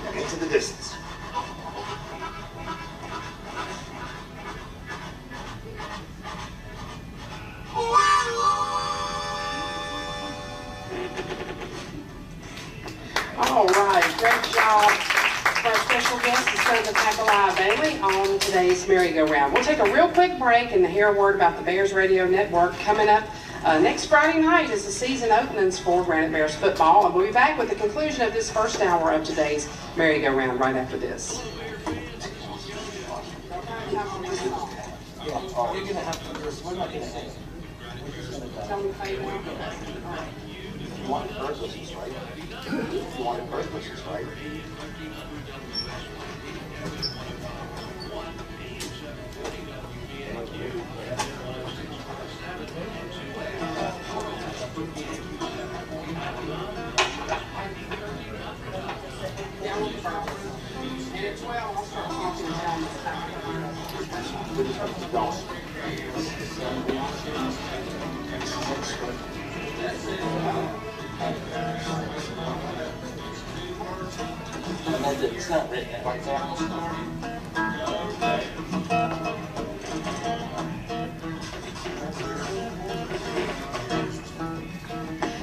And into the distance. All right, great job for our special guest, the son of the Tackle Bailey, on today's merry-go-round. We'll take a real quick break and hear a word about the Bears Radio Network. Coming up next Friday night is the season openings for Granite Bears football, and we'll be back with the conclusion of this first hour of today's merry-go-round right after this. You're gonna have to just, we're not gonna hang. Tell me if you want. You wanted burglaries, right? You wanted burglaries, right? And at 12, I'll start talking down this time. It's not written like that.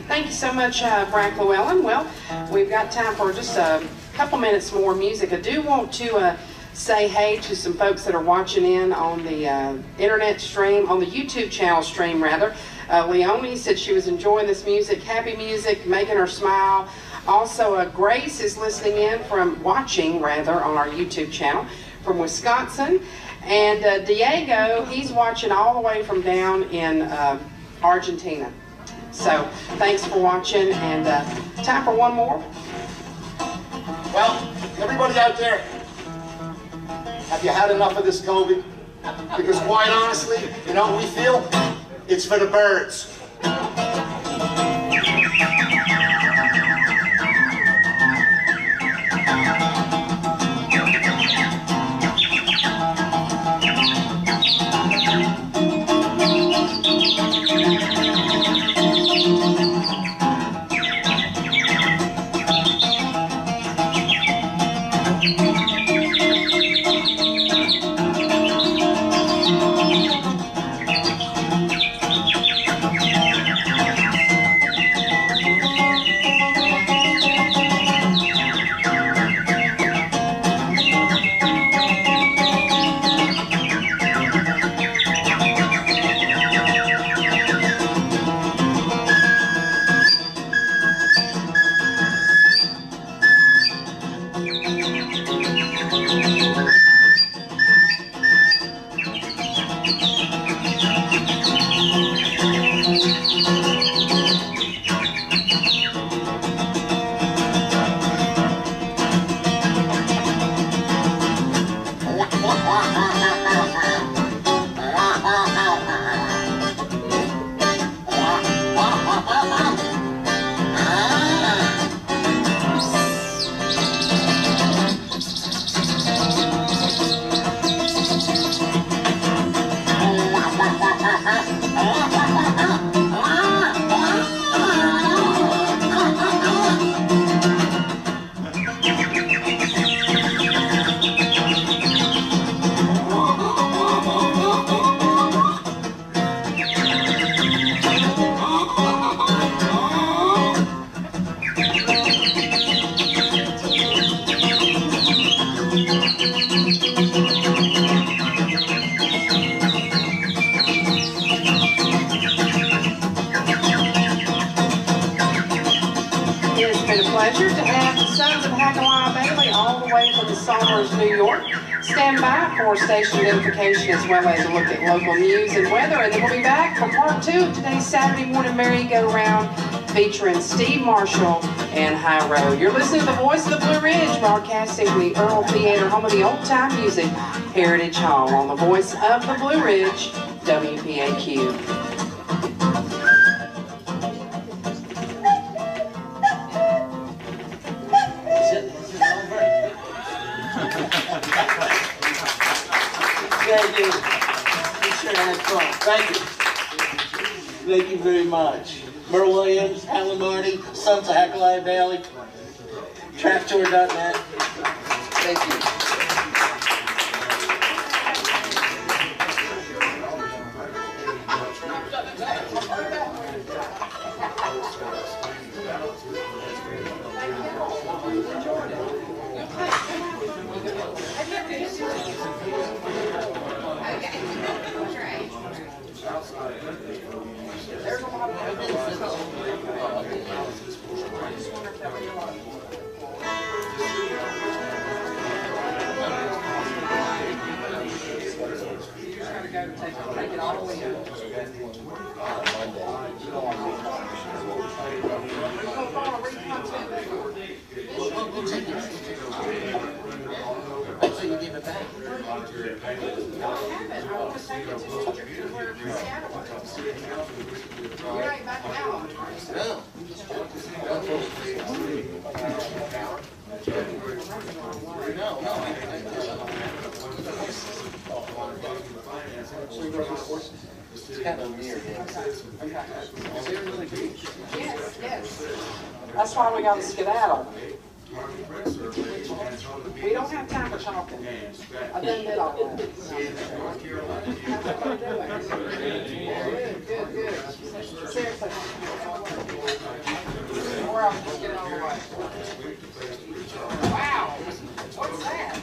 Thank you so much, Frank Llewellyn. Well, we've got time for just a couple minutes more music. I do want to say hey to some folks that are watching in on the internet stream, on the YouTube channel stream rather. Leonie said she was enjoying this music, happy music, making her smile. Also, Grace is listening in watching on our YouTube channel from Wisconsin. And Diego, he's watching all the way from down in Argentina. So, thanks for watching, and time for one more. Well, everybody out there, have you had enough of this COVID? Because quite honestly, you know what we feel? It's for the birds. Pleasure to have the sons of Hagawai Bailey all the way from Somers, New York. Stand by for station identification as well as a look at local news and weather, and then we'll be back for part 2 of today's Saturday morning merry-go-round featuring Steve Marshall and High Road. You're listening to the voice of the Blue Ridge, broadcasting from the Earl Theater, home of the old-time music, Heritage Hall, on the voice of the Blue Ridge, WPAQ. Thank you. We sure had fun. Thank you. Thank you very much. Merle Williams, Alan Marty, Sons of Hagawai Bailey, Traptour.net. Thank you. There's a lot of take it all the way up. So you give it back? You're right back now. No. It's kind of weird. Yes, yes. That's why we got to skedaddle. We don't have time for talking. I done did all that. Good. Seriously. We're off, just get it all the way. Wow. What's that?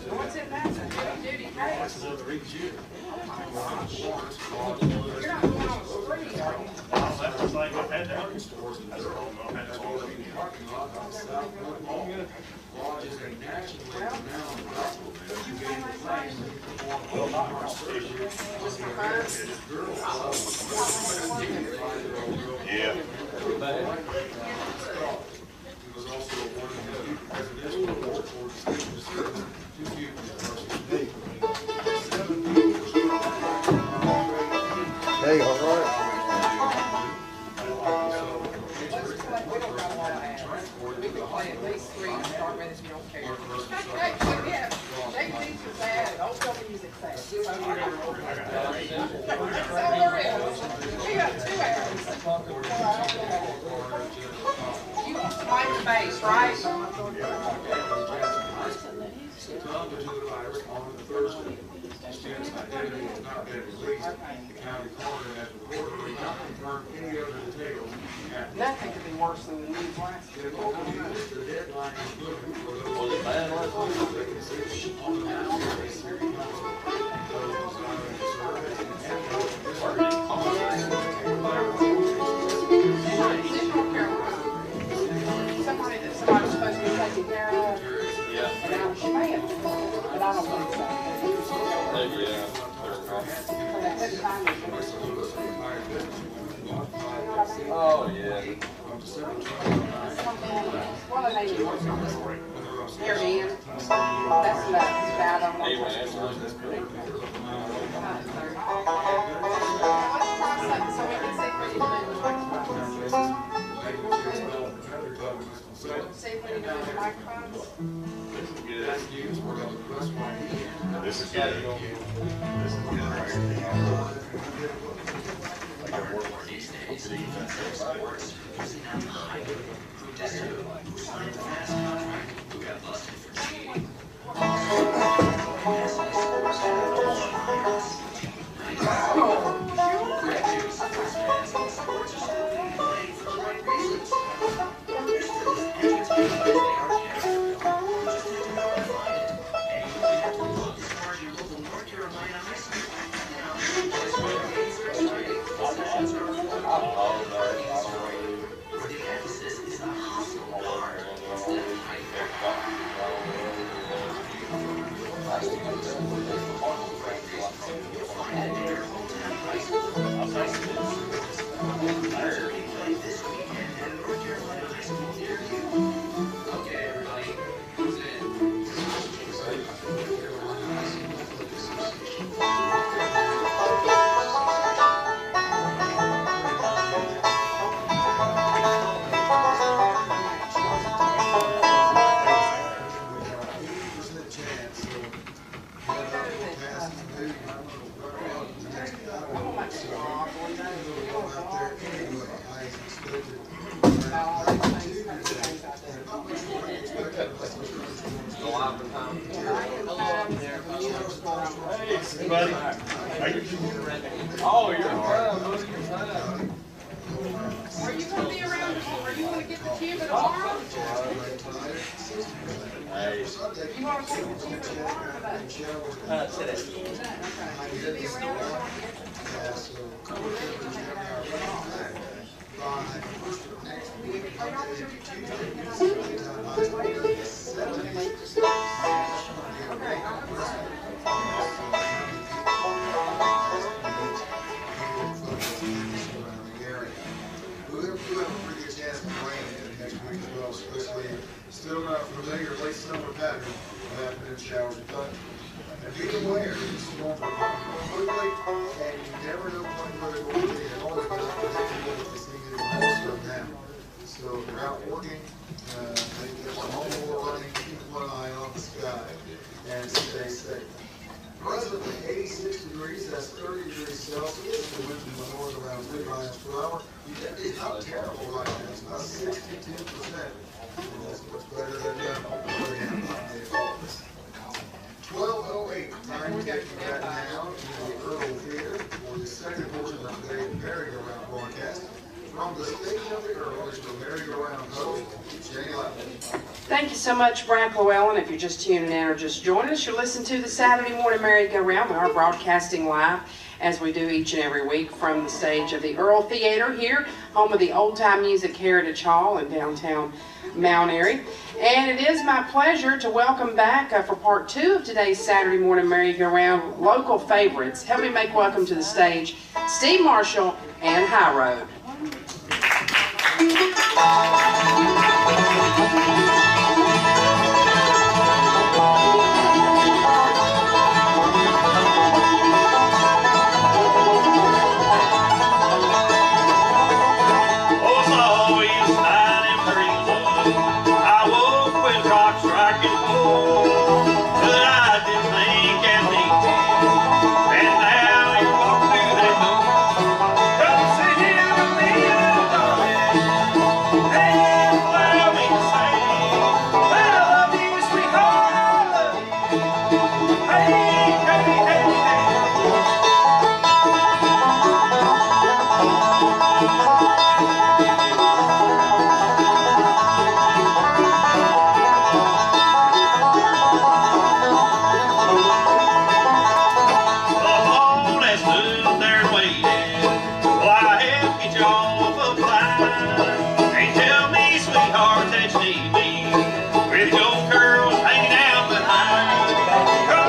What's in that? Heavy duty case. Oh my gosh. You're not going on the street, are you? Yeah. Hey, all right. We can play at least 3 and start with if you don't care. Yeah, JP's are sad, old country music's sad. So there is. We got 2 hours. You like the bass, right? Nothing could be worse than the news last year. Was it bad Somebody was supposed to be taking care of. Yeah. And now she may have. don't think so. Oh, yeah. What are they doing? Here, Dan. That's enough. Bad on Hey, that. man. So we can see what you're doing. See what you're doing with the microphones. This is good. Buddy. Oh, you're fine, buddy. You're fine. Are you going to be around? Are you going to get the tuba tomorrow? Hey. You want to take the tuba tomorrow or today? Today. Okay. You'll be around? Still not familiar, late summer pattern of afternoon showers and thunder. And be aware, these storms are coming quickly, and you never know where they're going to be. They've always been unpredictable, but this thing is also now. So if you're out working, maybe there's a lawnmower running, keep one eye on the sky and stay safe. Presently 86 degrees, that's 30 degrees Celsius. The wind in the north around 3 miles per hour. It's not terrible right now. It's about 62%. And that's much better than 12:08. Time to get that now in the Earl Theater for the second portion of today's Merry-Go-Round broadcast. From the stage of the Earl is the Merry-Go-Round host, Jenny Levin. Thank you so much, Brian Llewellyn. If you're just tuning in or just joining us, you're listening to the Saturday Morning Merry-Go-Round. We are broadcasting live, as we do each and every week, from the stage of the Earl Theater here, home of the Old Time Music Heritage Hall in downtown Mount Airy. And it is my pleasure to welcome back for part 2 of today's Saturday Morning Merry-Go-Round local favorites. Help me make welcome to the stage Steve Marshall and High Road. With your curls hanging out behind.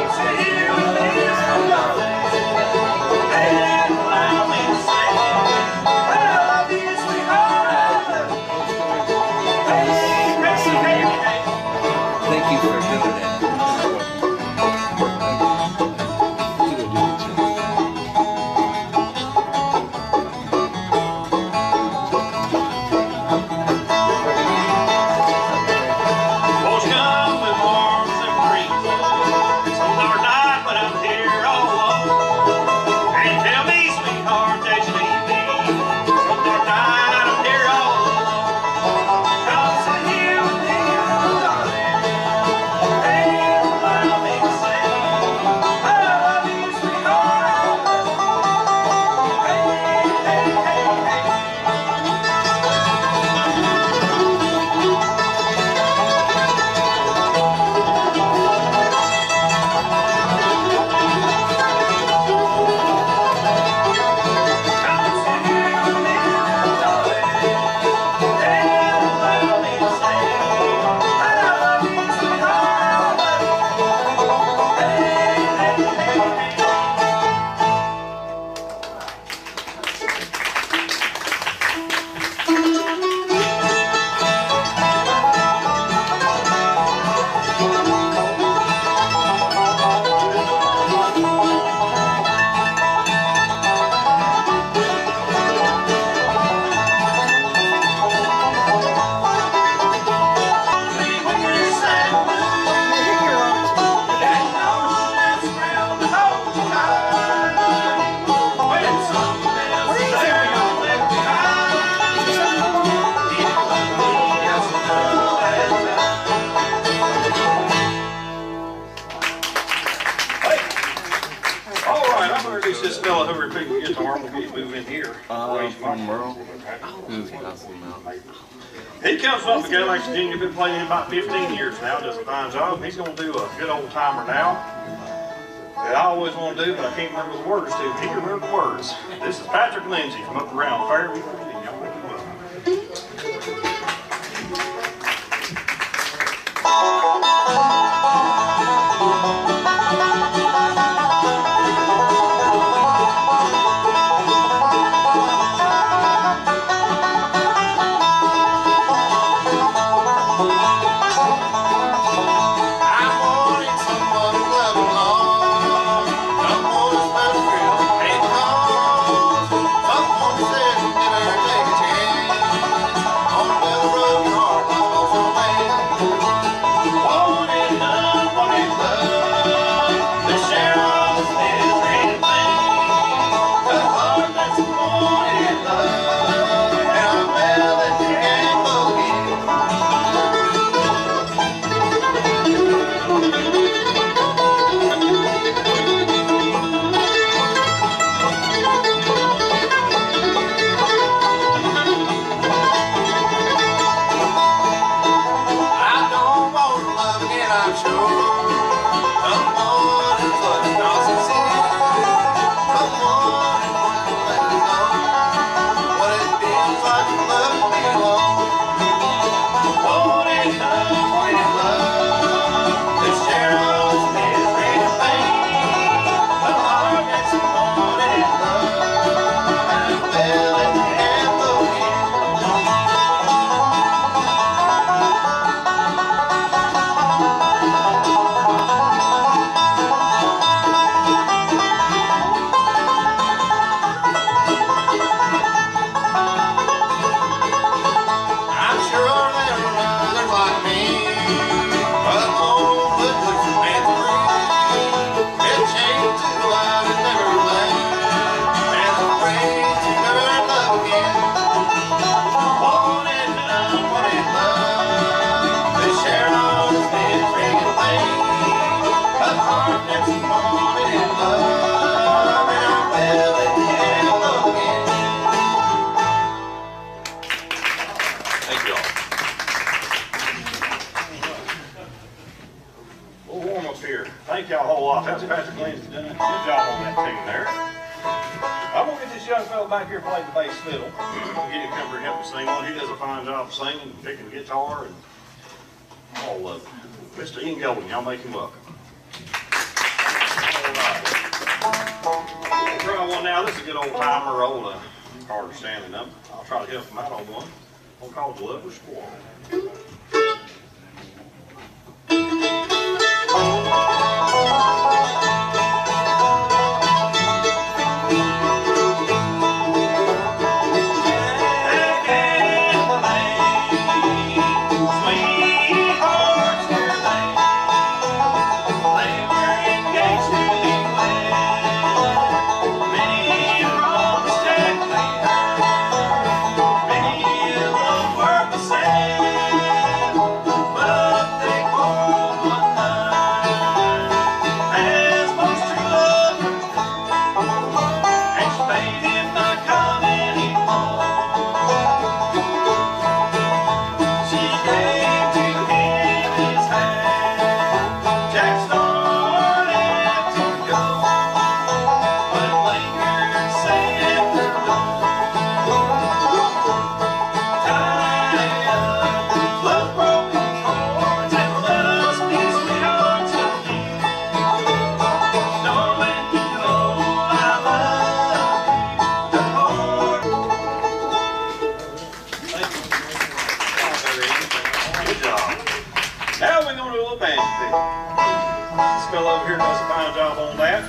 introduce this fella who we're picking guitar. We'll get him moved in here. From Merle. Who's Castle now? He comes from the Galaxy Virginia, been playing about 15 years now, does a fine job. He's going to do a good old timer now that I always want to do, but I can't remember the words to. He can remember the words. This is Patrick Lindsay from up around Fairview, Virginia. Y'all make him welcome. Thank y'all a whole lot. That's Patrick Lindsay done a good job on that tune there. I'm going to get this young fellow back here play the bass fiddle. Get him come here and help me sing on. He does a fine job of singing and picking the guitar and all of it. Mr. Ian Golden, y'all make him welcome. All right. We'll try one now. This is a good old timer, old Carter standing up. I'll try to help him out on one. We'll call it the Lover's Quarrel. Over here does a fine job on that.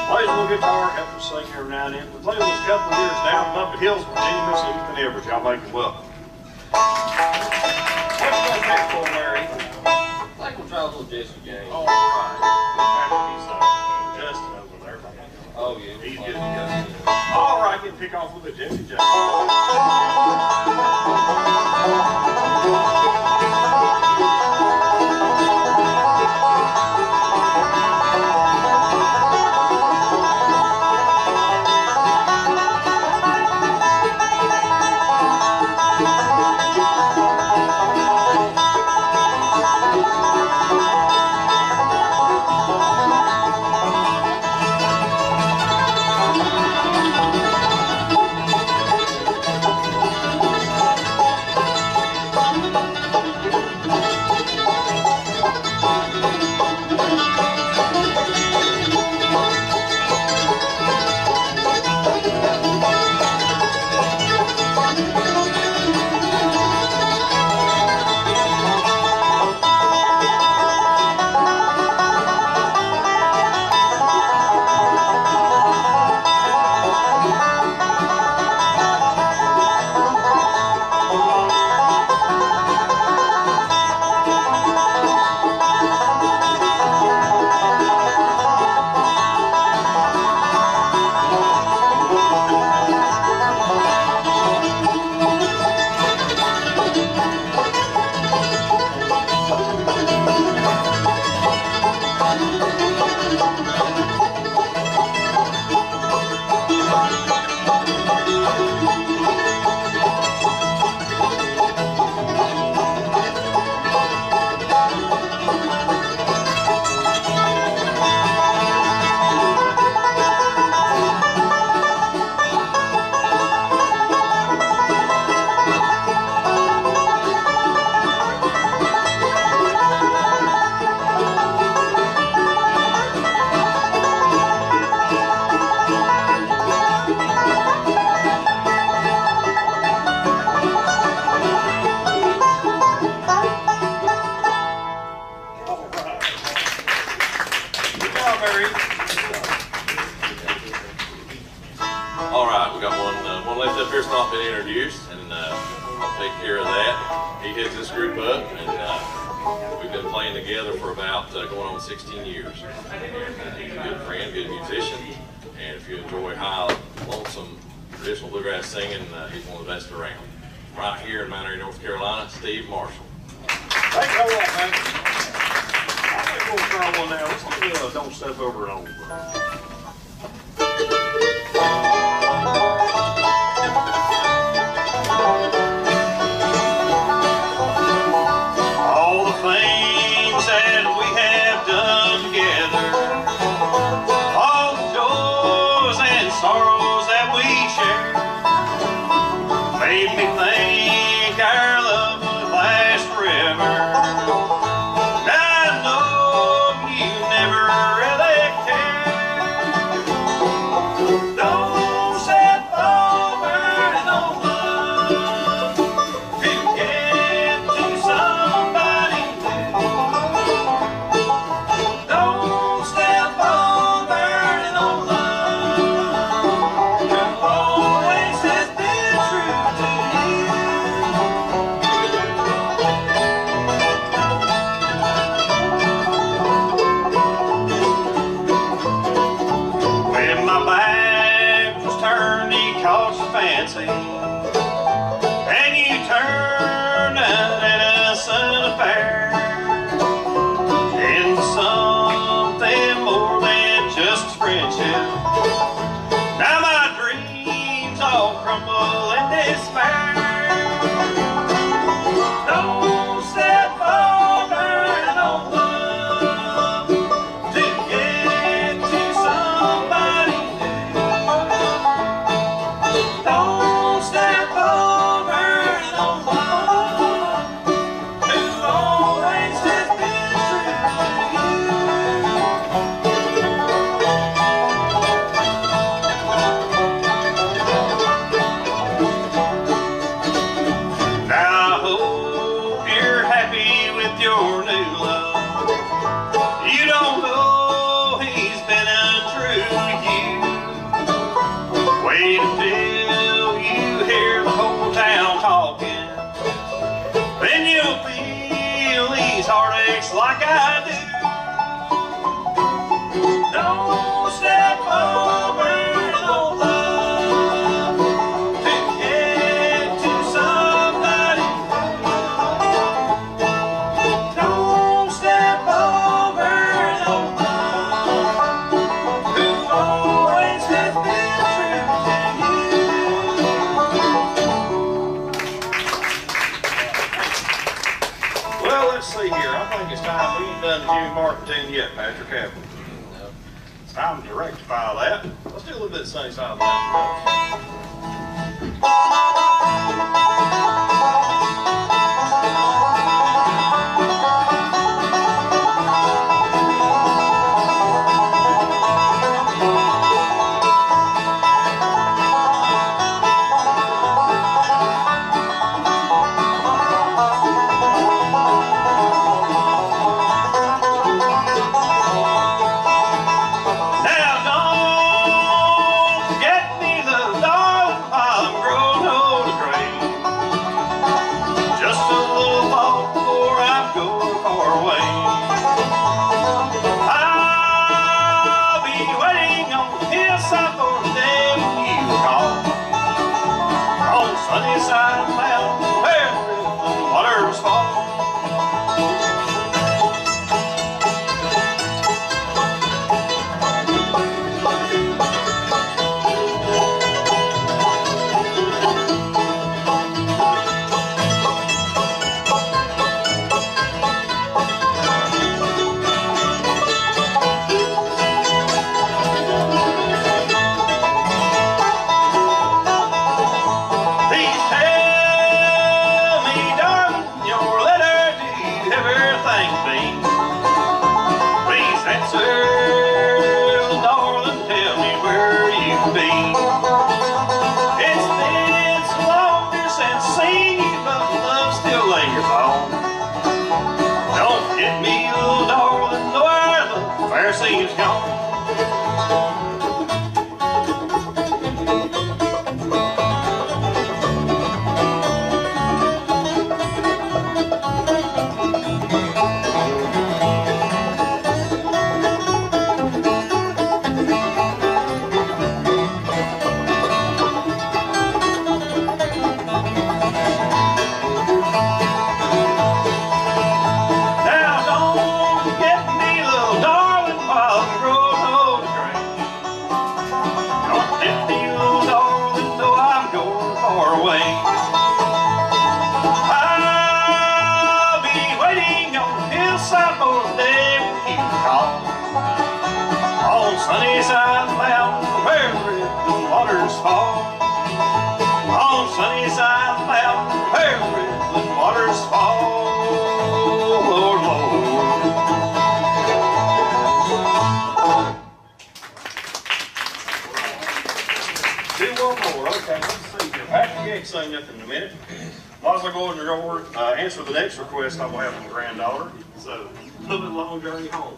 Plays a little guitar, helps him sing every now and then. We played this a couple of years down in Muppet Hills, Virginia, Miss Ethan Everett. Y'all make him welcome. What's going to take for Larry? I think we'll try a little Jesse James. All right. He's Justin over there. Oh, yeah. He's good to go. All right, get to pick off a little bit Jesse James. Good job, Mary. All right, we got one left up here that's not been introduced, and I'll take care of that. He heads this group up, and we've been playing together for about going on 16 years. And he's a good friend, good musician, and if you enjoy high, lonesome, traditional bluegrass singing, he's one of the best around. Right here in Mount Airy, North Carolina, Steve Marshall. Thank you a lot, man. I think we'll try one now. Let's do Don't Step Over an Old Grove. All the things that we have done together, all the joys and sorrows that we share, made me think our love would last forever. I know you never really cared. Don't set over an old love to get to somebody new. Don't step over an old love who always has been true to you. When my back was turned, he caught your fancy, and you turned out at a sun affair into something more than just a friendship. Now my dreams all crumble in despair. Don't step over an old love to get to somebody new. Don't step over an old love who always has been true to you. Now I hope you're happy with your new love. You don't know he's been untrue to you. Wait until you hear the whole town talking, then you'll feel these heartaches like I do. Don't step over an old love to get to somebody new. Don't step over an old love who always has been true to you. Well, let's see here. I think it's time. We ain't done the Jimmy Martin tune yet, Patrick, have we? It's time to rectify that. Let's do a little bit of Sunny Side of the Mountain, Now don't get me the dog while I'm growing old. Sing nothing in a minute. As long as I go in the door, answer the next request I'm gonna have from granddaughter. So, a little bit long journey home.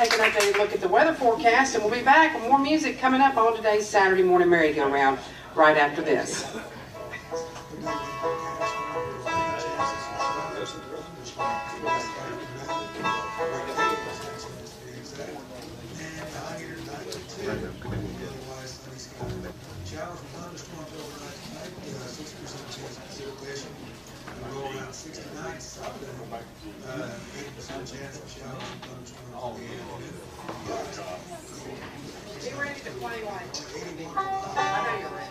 Take an updated look at the weather forecast, and we'll be back with more music coming up on today's Saturday Morning Merry-Go-Round right after this. Get ready to play like I know you're ready.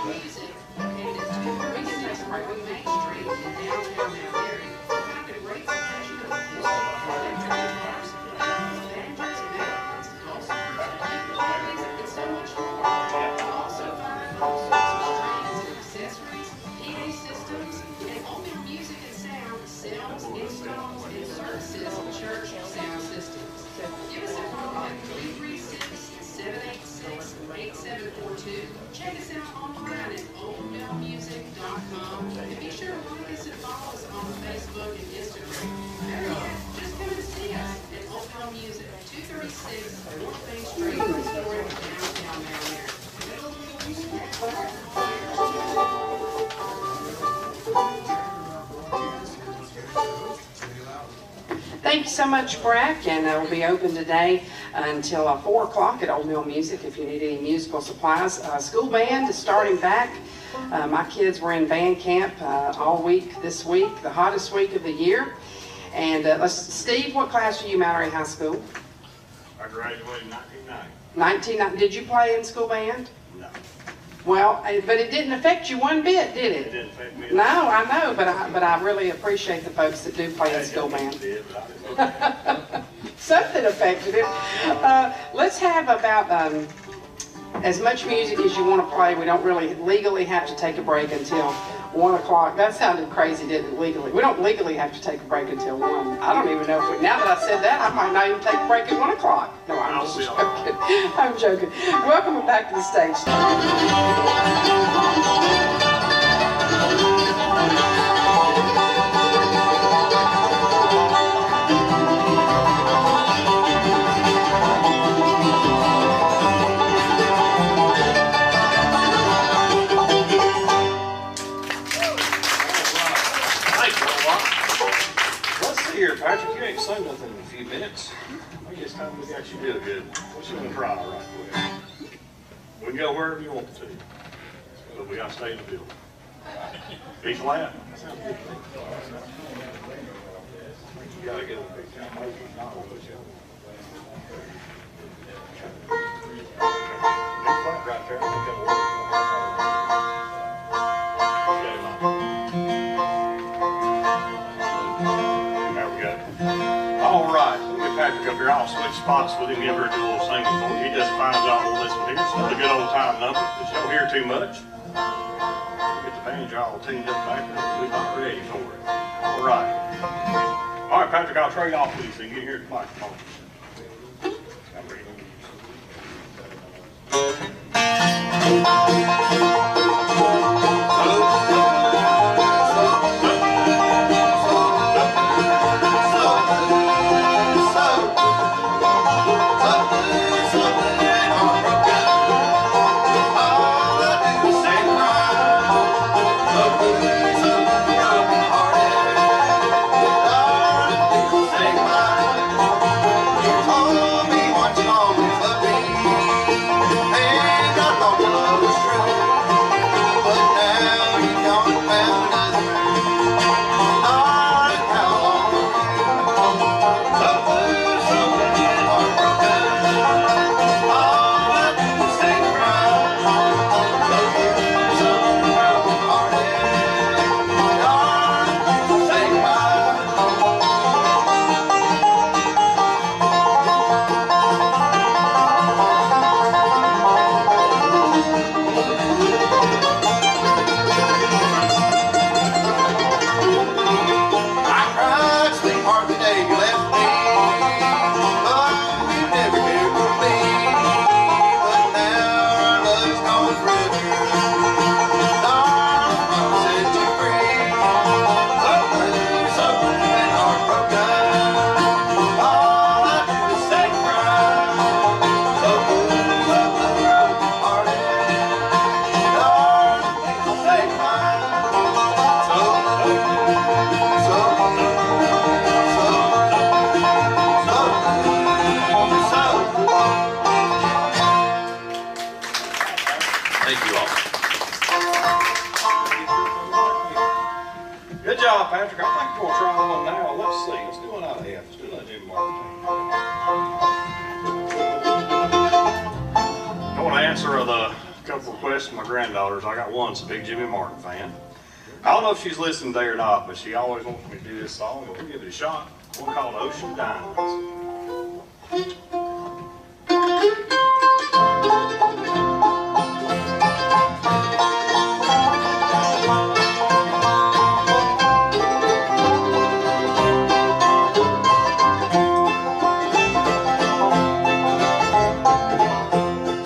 music located at 236 Main Street in downtown Mount Airy. Find a great selection of acoustic, electric guitars, banjos, and mandolins, also ukuleles, and so much more. You'll also find all sorts of strings and accessories, PA systems, and open music and sound sales, installs, and services of church sound systems. Give us a call at 336-786-8742. Check us out online at oldbellmusic.com, and be sure to like us and follow us on Facebook and Instagram. Better yet, just come and see us at Old Bell Music, 236 North Main Street, Astoria, downtown Mount Airy. Thank you so much, Brack, and we'll be open today until 4 o'clock at Old Mill Music if you need any musical supplies. School band is starting back. My kids were in band camp all week this week, the hottest week of the year. And Steve, what class are you, Mount Airy High School? I graduated in 1990. Did you play in school band? No. Well, but it didn't affect you one bit, did It it? didn't affect me. No, I know, but I really appreciate the folks that do play in school band. It did, but I didn't look at it. Something affected it. Let's have about as much music as you want to play. We don't really legally have to take a break until 1 o'clock. That sounded crazy, didn't it, legally? We don't legally have to take a break until 1. I don't even know if now that I said that, I might not even take a break at 1 o'clock. No, I'm just joking. I'm joking. Welcome back to the stage. Here, Patrick, you ain't sung nothing in a few minutes. I guess time we got you did good. What you want to try right quick? We can go wherever you want to, but we got to stay in the building. Be flat. That sounds good. You got to get a big time. Be flat right there. I think that'll work. Okay, Mike. All right, we'll get Patrick up here. I'll switch spots with him, give her a little singing for him. He does a fine job on this one here. It's not a good old time number, but you don't hear too much. We'll get the banjo all tuned up back there. We're not ready for it. All right. All right, Patrick, I'll trade off with you so you can get here at the microphone. Patrick, I think we're going to try one now. Let's see. Let's do one out of F. Let's do that Jim Martin. I want to answer the couple of request from my granddaughters. I got one that's a big Jimmy Martin fan. I don't know if she's listening today or not, but she always wants me to do this song, and we'll give it a shot. One called Ocean Diamonds.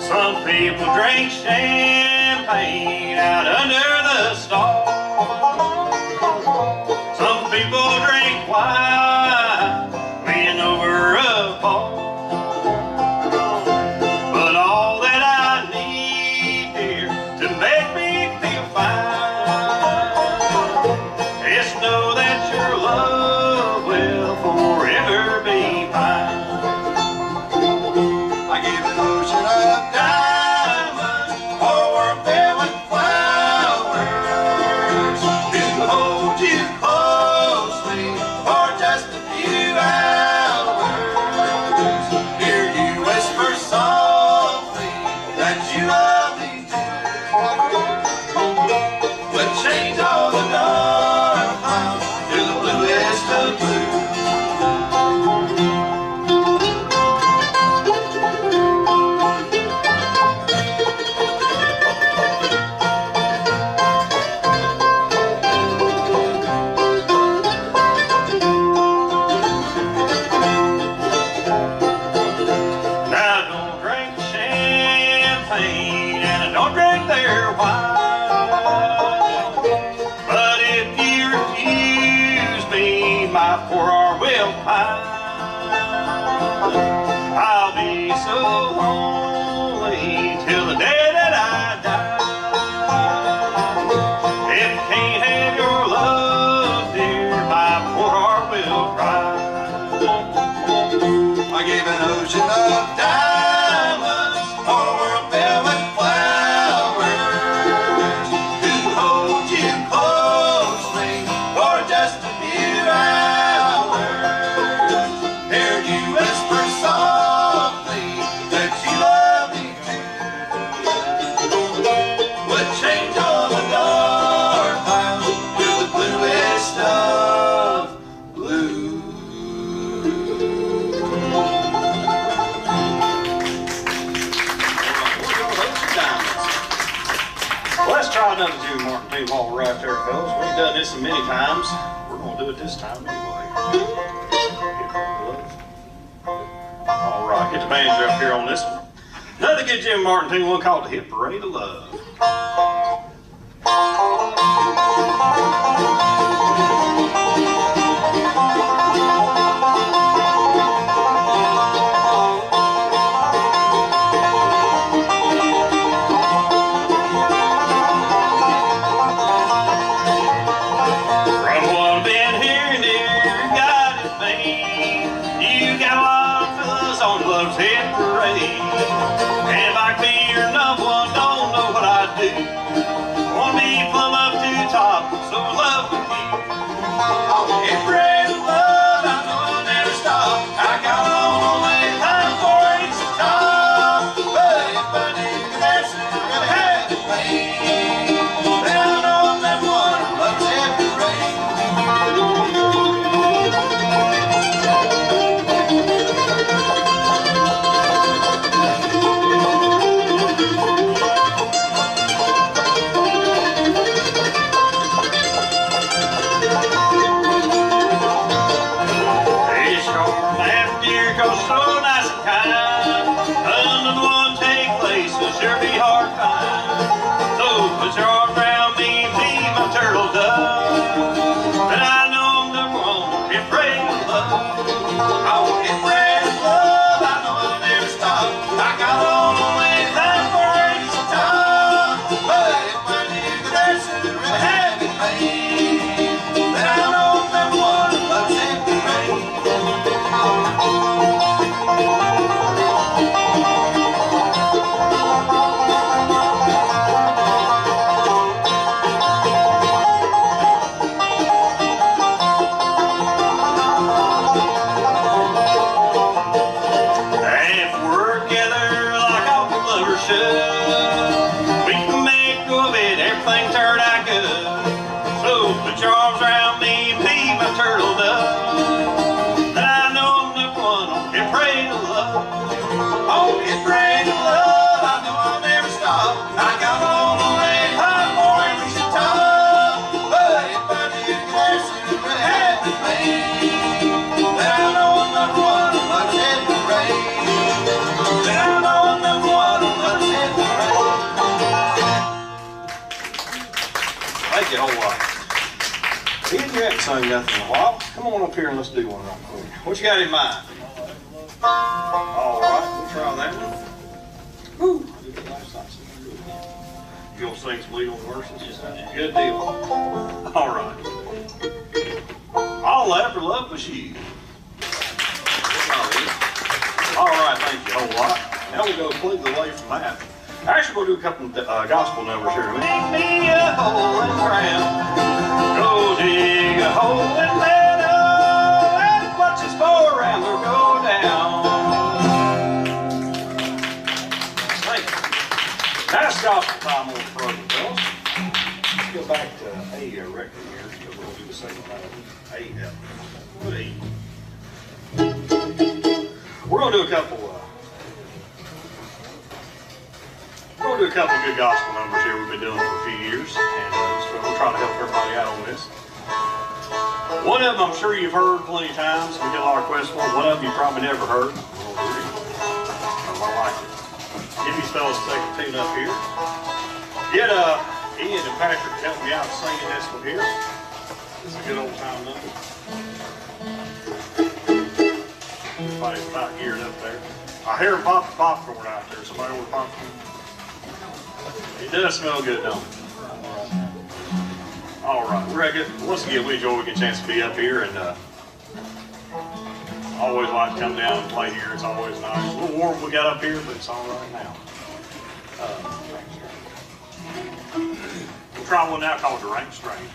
Some people drink champagne out under the stars. Some people drink wine leaning over a bar. But all that I need, dear, to make me feel fine is to know that your love will forever be mine. I give an ocean of diamonds, or filled with flowers, to hold you closely for just a few hours. Hear you whisper softly that you love me too, but change all the dark clouds to the bluest of blue. Now don't drink champagne and don't drink their wine, but if you refuse me, my poor heart will pine. I'll be so lonely till the day that I die. If I can't have your love, dear, my poor heart will cry. I gave an ocean of diamonds, a world filled with flowers, to hold you closely for just a few hours. Hear you whisper softly that you love me too, would change all the dark clouds to the bluest of blue. Well, let's try another Jimmy Martin tune while we're right there, fellas. We ain't done this so many times. We're going to do it this time anyway. All right, get the banjo up here on this one. Another good Jimmy Martin tune, one called The Hit Parade of Love. From what I've been hearing, dear, God is made. You got a lot of fellas on Love's Hit Parade. And like me, you're number one, don't know what I do. everything turned out good. So put your arms around me and be my turtle dove. And I know I'm number one on Get Ready to Love. On Get Ready to Love, I know I'll never stop. I got all the way high for at least a top. But if I didn't care to have the pain, then I know I'm number one on Let's Hit the Rain. Then I know I'm number one on Let's Hit the Rain. Thank you a whole lot. Ian, you haven't sung nothing in a while. Come on up here and let's do one right quick. What you got in mind? All right, we'll try that one. Woo! I did it last night, so I'm gonna do it again. You gonna sing some legal verses? Good deal. All right. All I ever loved was you. All right, thank you a whole lot. Now we'll go completely away from that. Actually, we'll do a couple gospel numbers here. Make me a hole in the ground. Go dig a hole in meadow and watch this boy rambler go down. Thank you. That's gospel time on the program, fellas. Let's go back to A record here. Because we'll do the second one. A, yeah. Good A. We're gonna do a couple. We're going to do a couple of good gospel numbers here we've been doing for a few years, and we'll try to help everybody out on this. One of them I'm sure you've heard plenty of times. We get a lot of requests for. One of them you probably never heard. I like it. Give these fellas a second tune up here. Get Ian and Patrick to help me out singing this one here. It's a good old time number. Everybody's about geared up there. I hear them popping popcorn out there. Somebody order popcorn? It does smell good, don't it? All right, we're ready. Once again, we enjoy getting a chance to be up here, and always like to come down and play here. It's always nice. It's a little warm we got up here, but it's all right now. We'll try one now called The Rain Stranger.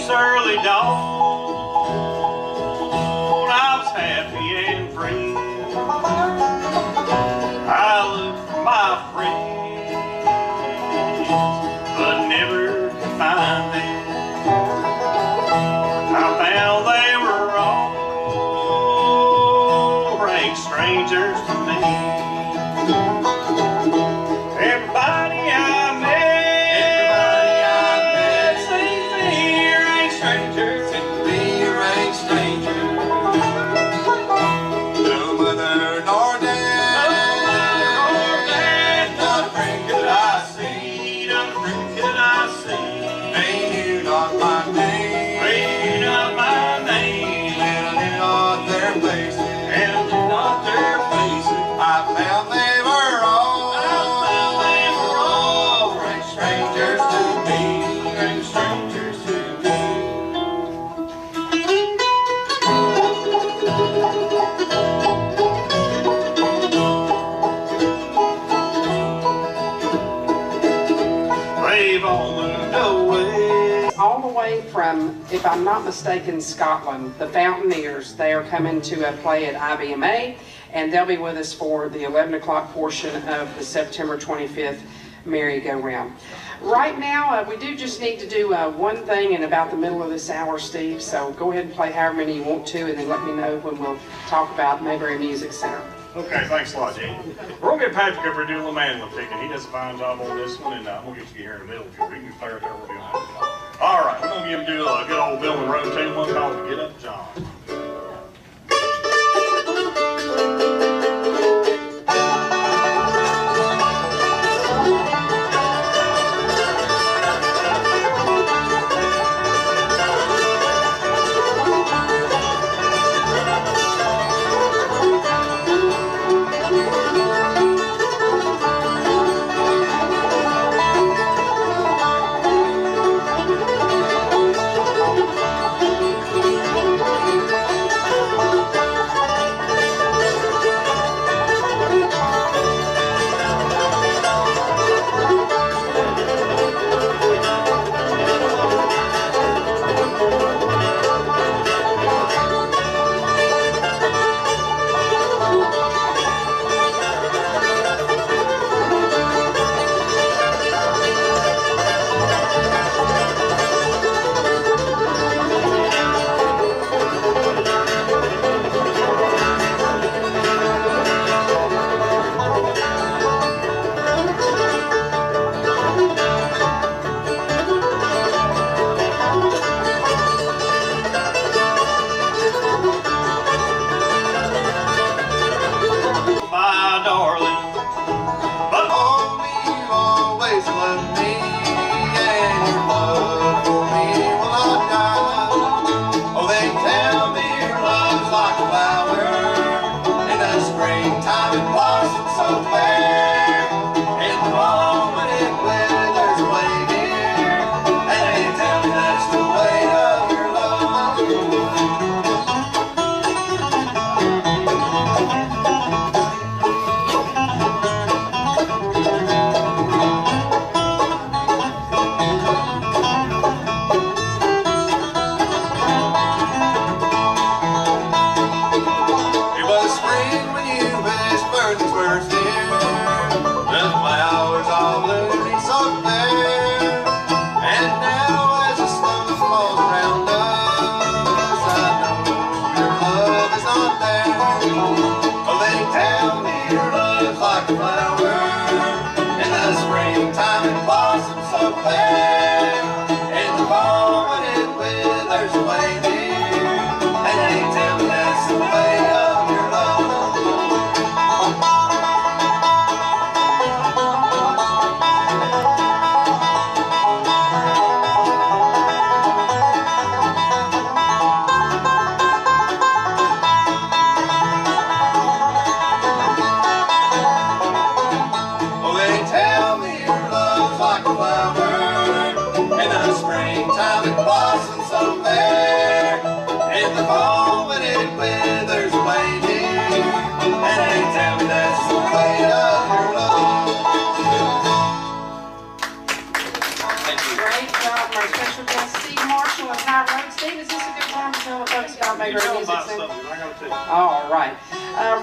Early dawn, I was happy and free. I looked for my friends, but never could find them. I found they were all rank strangers to me. Everybody I met from, if I'm not mistaken, Scotland, the Fountaineers. They are coming to play at IBMA, and they'll be with us for the 11 o'clock portion of the September 25th Merry-Go-Round. Right now, we do just need to do one thing in about the middle of this hour, Steve, so go ahead and play however many you want to, and then let me know when we'll talk about Mayberry Music Center. Okay, thanks a lot, Gene. We're going to get Patrick up here doing a little manual picking. He does a fine job on this one, and I'm going to get you here in the middle if you can play right there. We're doing that. All right, we're going to give him do a good old Bill Monroe tune, one called Get Up, John. about Mayberry Tell them Music about Center? something, I gotta tell you. All right.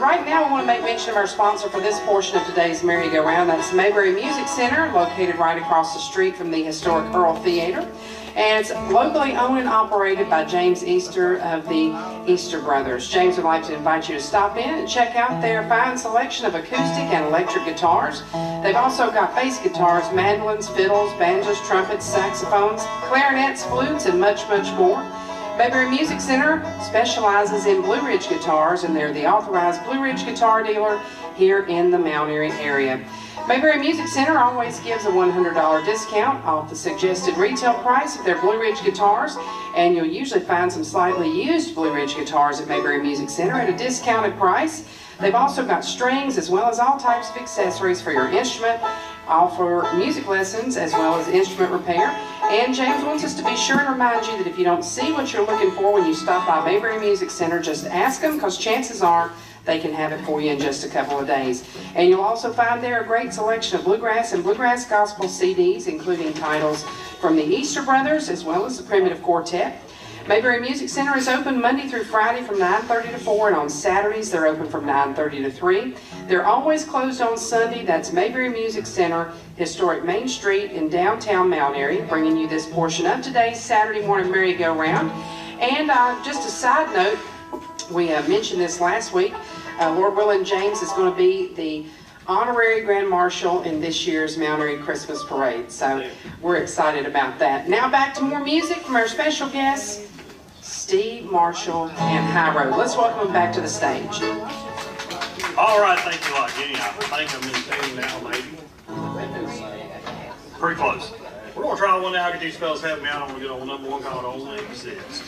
Right now, we want to make mention of our sponsor for this portion of today's merry-go-round. That's Mayberry Music Center, located right across the street from the historic Earl Theater. And it's locally owned and operated by James Easter of the Easter Brothers. James would like to invite you to stop in and check out their fine selection of acoustic and electric guitars. They've also got bass guitars, mandolins, fiddles, banjos, trumpets, saxophones, clarinets, flutes, and much, much more. Mayberry Music Center specializes in Blue Ridge guitars, and they're the authorized Blue Ridge guitar dealer here in the Mount Airy area. Mayberry Music Center always gives a $100 discount off the suggested retail price of their Blue Ridge guitars, and you'll usually find some slightly used Blue Ridge guitars at Mayberry Music Center at a discounted price. They've also got strings as well as all types of accessories for your instrument, all for music lessons as well as instrument repair. And James wants us to be sure and remind you that if you don't see what you're looking for when you stop by Mayberry Music Center, just ask them, because chances are they can have it for you in just a couple of days. And you'll also find there a great selection of bluegrass and bluegrass gospel CDs, including titles from the Easter Brothers as well as the Primitive Quartet. Mayberry Music Center is open Monday through Friday from 9:30 to 4, and on Saturdays they're open from 9:30 to 3. They're always closed on Sunday. That's Mayberry Music Center, historic Main Street in downtown Mount Airy, bringing you this portion of today's Saturday morning merry-go-round. And just a side note, we mentioned this last week. Lord willing, James is going to be the honorary Grand Marshal in this year's Mount Airy Christmas Parade. So we're excited about that. Now back to more music from our special guests, Steve Marshall and High Road. Let's welcome them back to the stage. All right, thank you a lot, Jenny. I think I'm in tune now, maybe. Pretty close. We're going to try one now. Get these fellas help me out. I'm going to get on number one called Only Exist.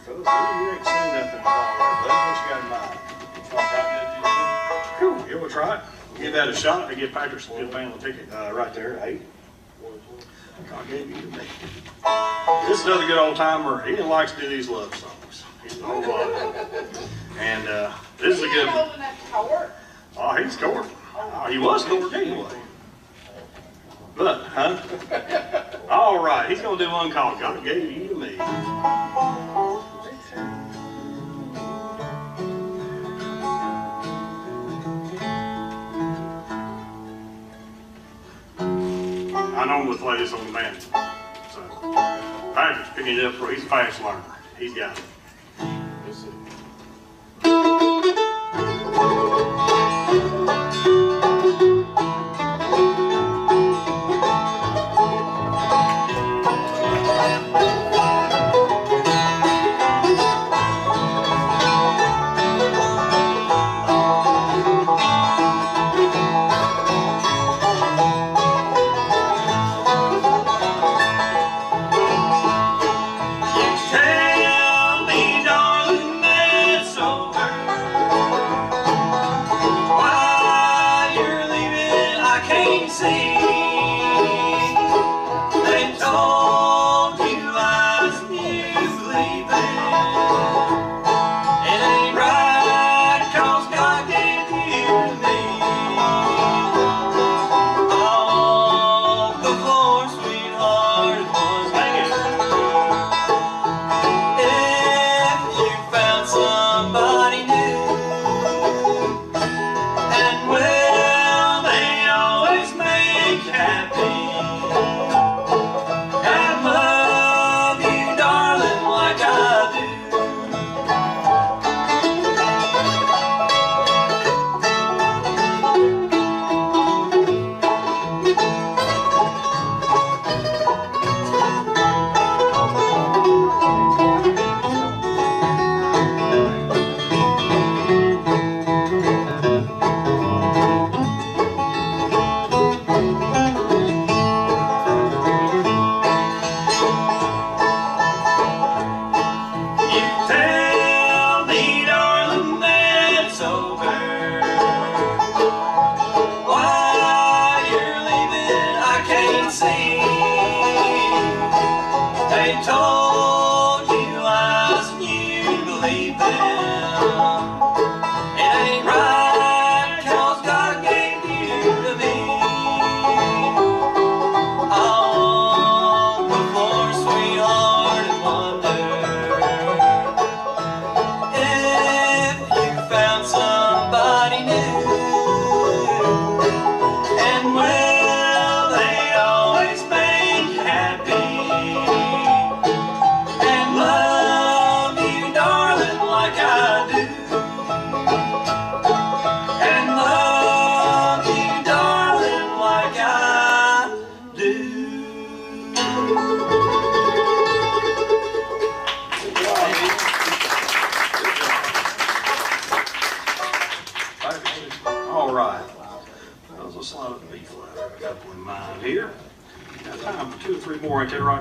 fellas. You ain't seen nothing in a while, right? What you got in mind? Cool. You want to try it? Give that a shot. I give Patrick some good man a ticket right there at 8. God gave you to me. This is another good old timer. He likes to do these love songs. He's an old love. And this is a good one. Oh, he's courting. Oh, he was courting anyway. But, huh? All right, he's going to do one called God Gave You to Me. I normally play this on the band. So, Patrick's picking it up for, he's a fast learner. He's got it. Let's see.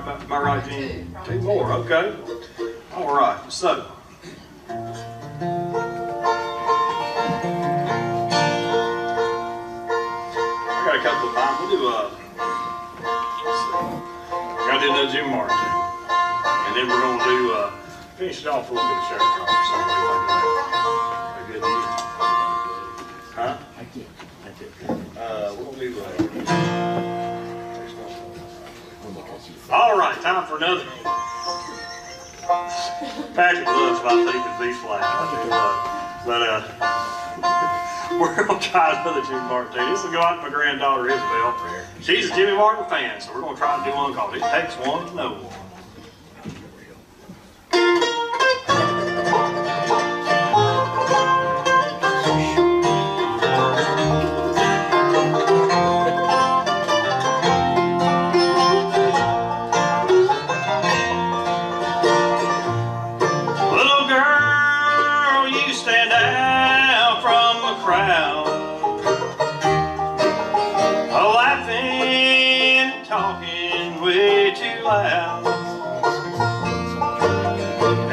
Am I right, Jean? 2 more, okay. All right, so. I got a couple of mine. We'll do, let's see. We're going to do another Jim Martin. And then we're going to do, finish it off with a little bit of Sheriff Rock or something. A good deal. Huh? We'll do, all right, time for another. Patrick loves my thinkers these flags. But we're gonna try another Jimmy Martin tune. This will go out to my granddaughter Isabel. She's a Jimmy Martin fan, so we're gonna try to do one called "It Takes One to Know One."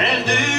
And do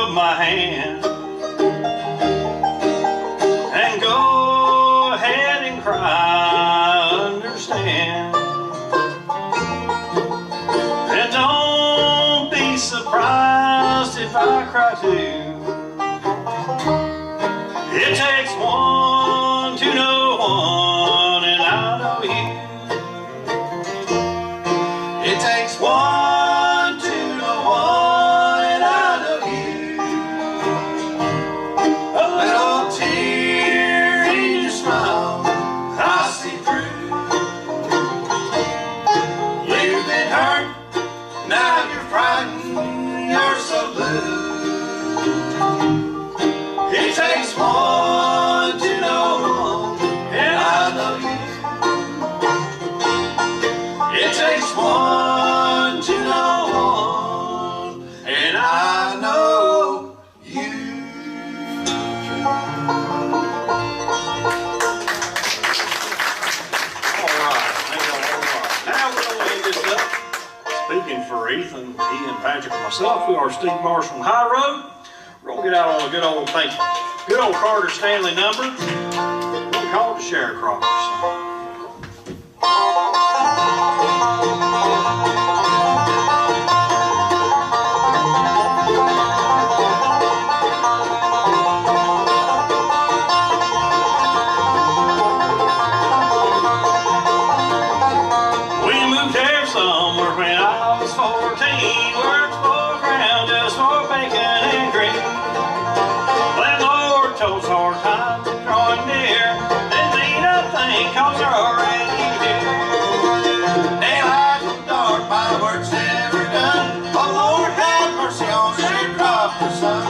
of my hand and go ahead and cry, understand. And don't be surprised if I cry too. It takes one to know one, and I know you. It takes one to know one, and I know you. A little tear in your smile, I see through. You've been hurt, now you're frightened, you're so blue. It takes one to know one, and I know you. It takes one to know one, and I know you. All right. Now we're going to end this up. Speaking for Ethan, Ian, Patrick, and myself, we are Steve Marshall from High Road. We're going to get out on a good old Carter Stanley number. We call it the Sharecroppers. We moved here somewhere when I was 14. Worked for ground just for bacon and green. Landlord told us hard times were drawing near. Didn't mean a thing 'cause they're already here. Daylight till dark, my work's never done. Oh Lord, have mercy on sharecroppers, son.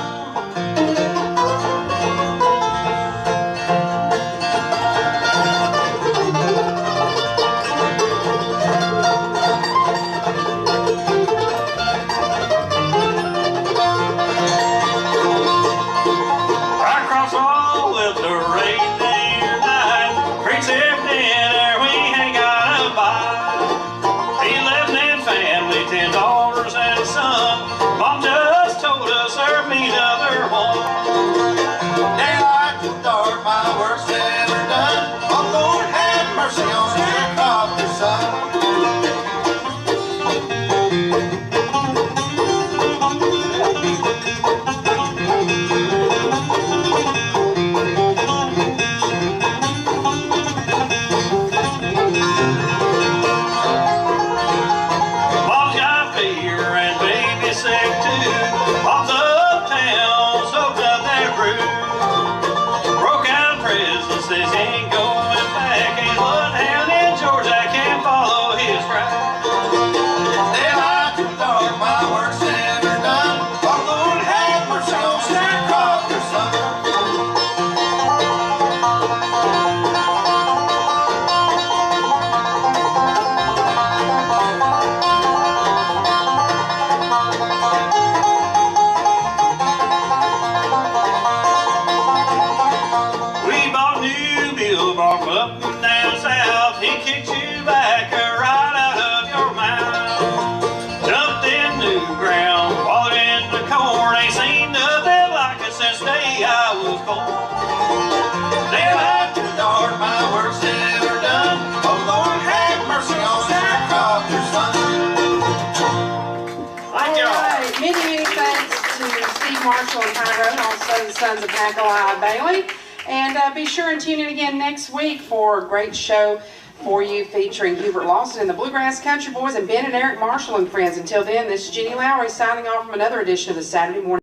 Marshall and High Road, also the Sons of Packalai Bailey. And be sure and tune in again next week for a great show for you featuring Hubert Lawson and the Bluegrass Country Boys and Ben and Eric Marshall and friends. Until then, this is Jenny Lowry signing off from another edition of the Saturday Morning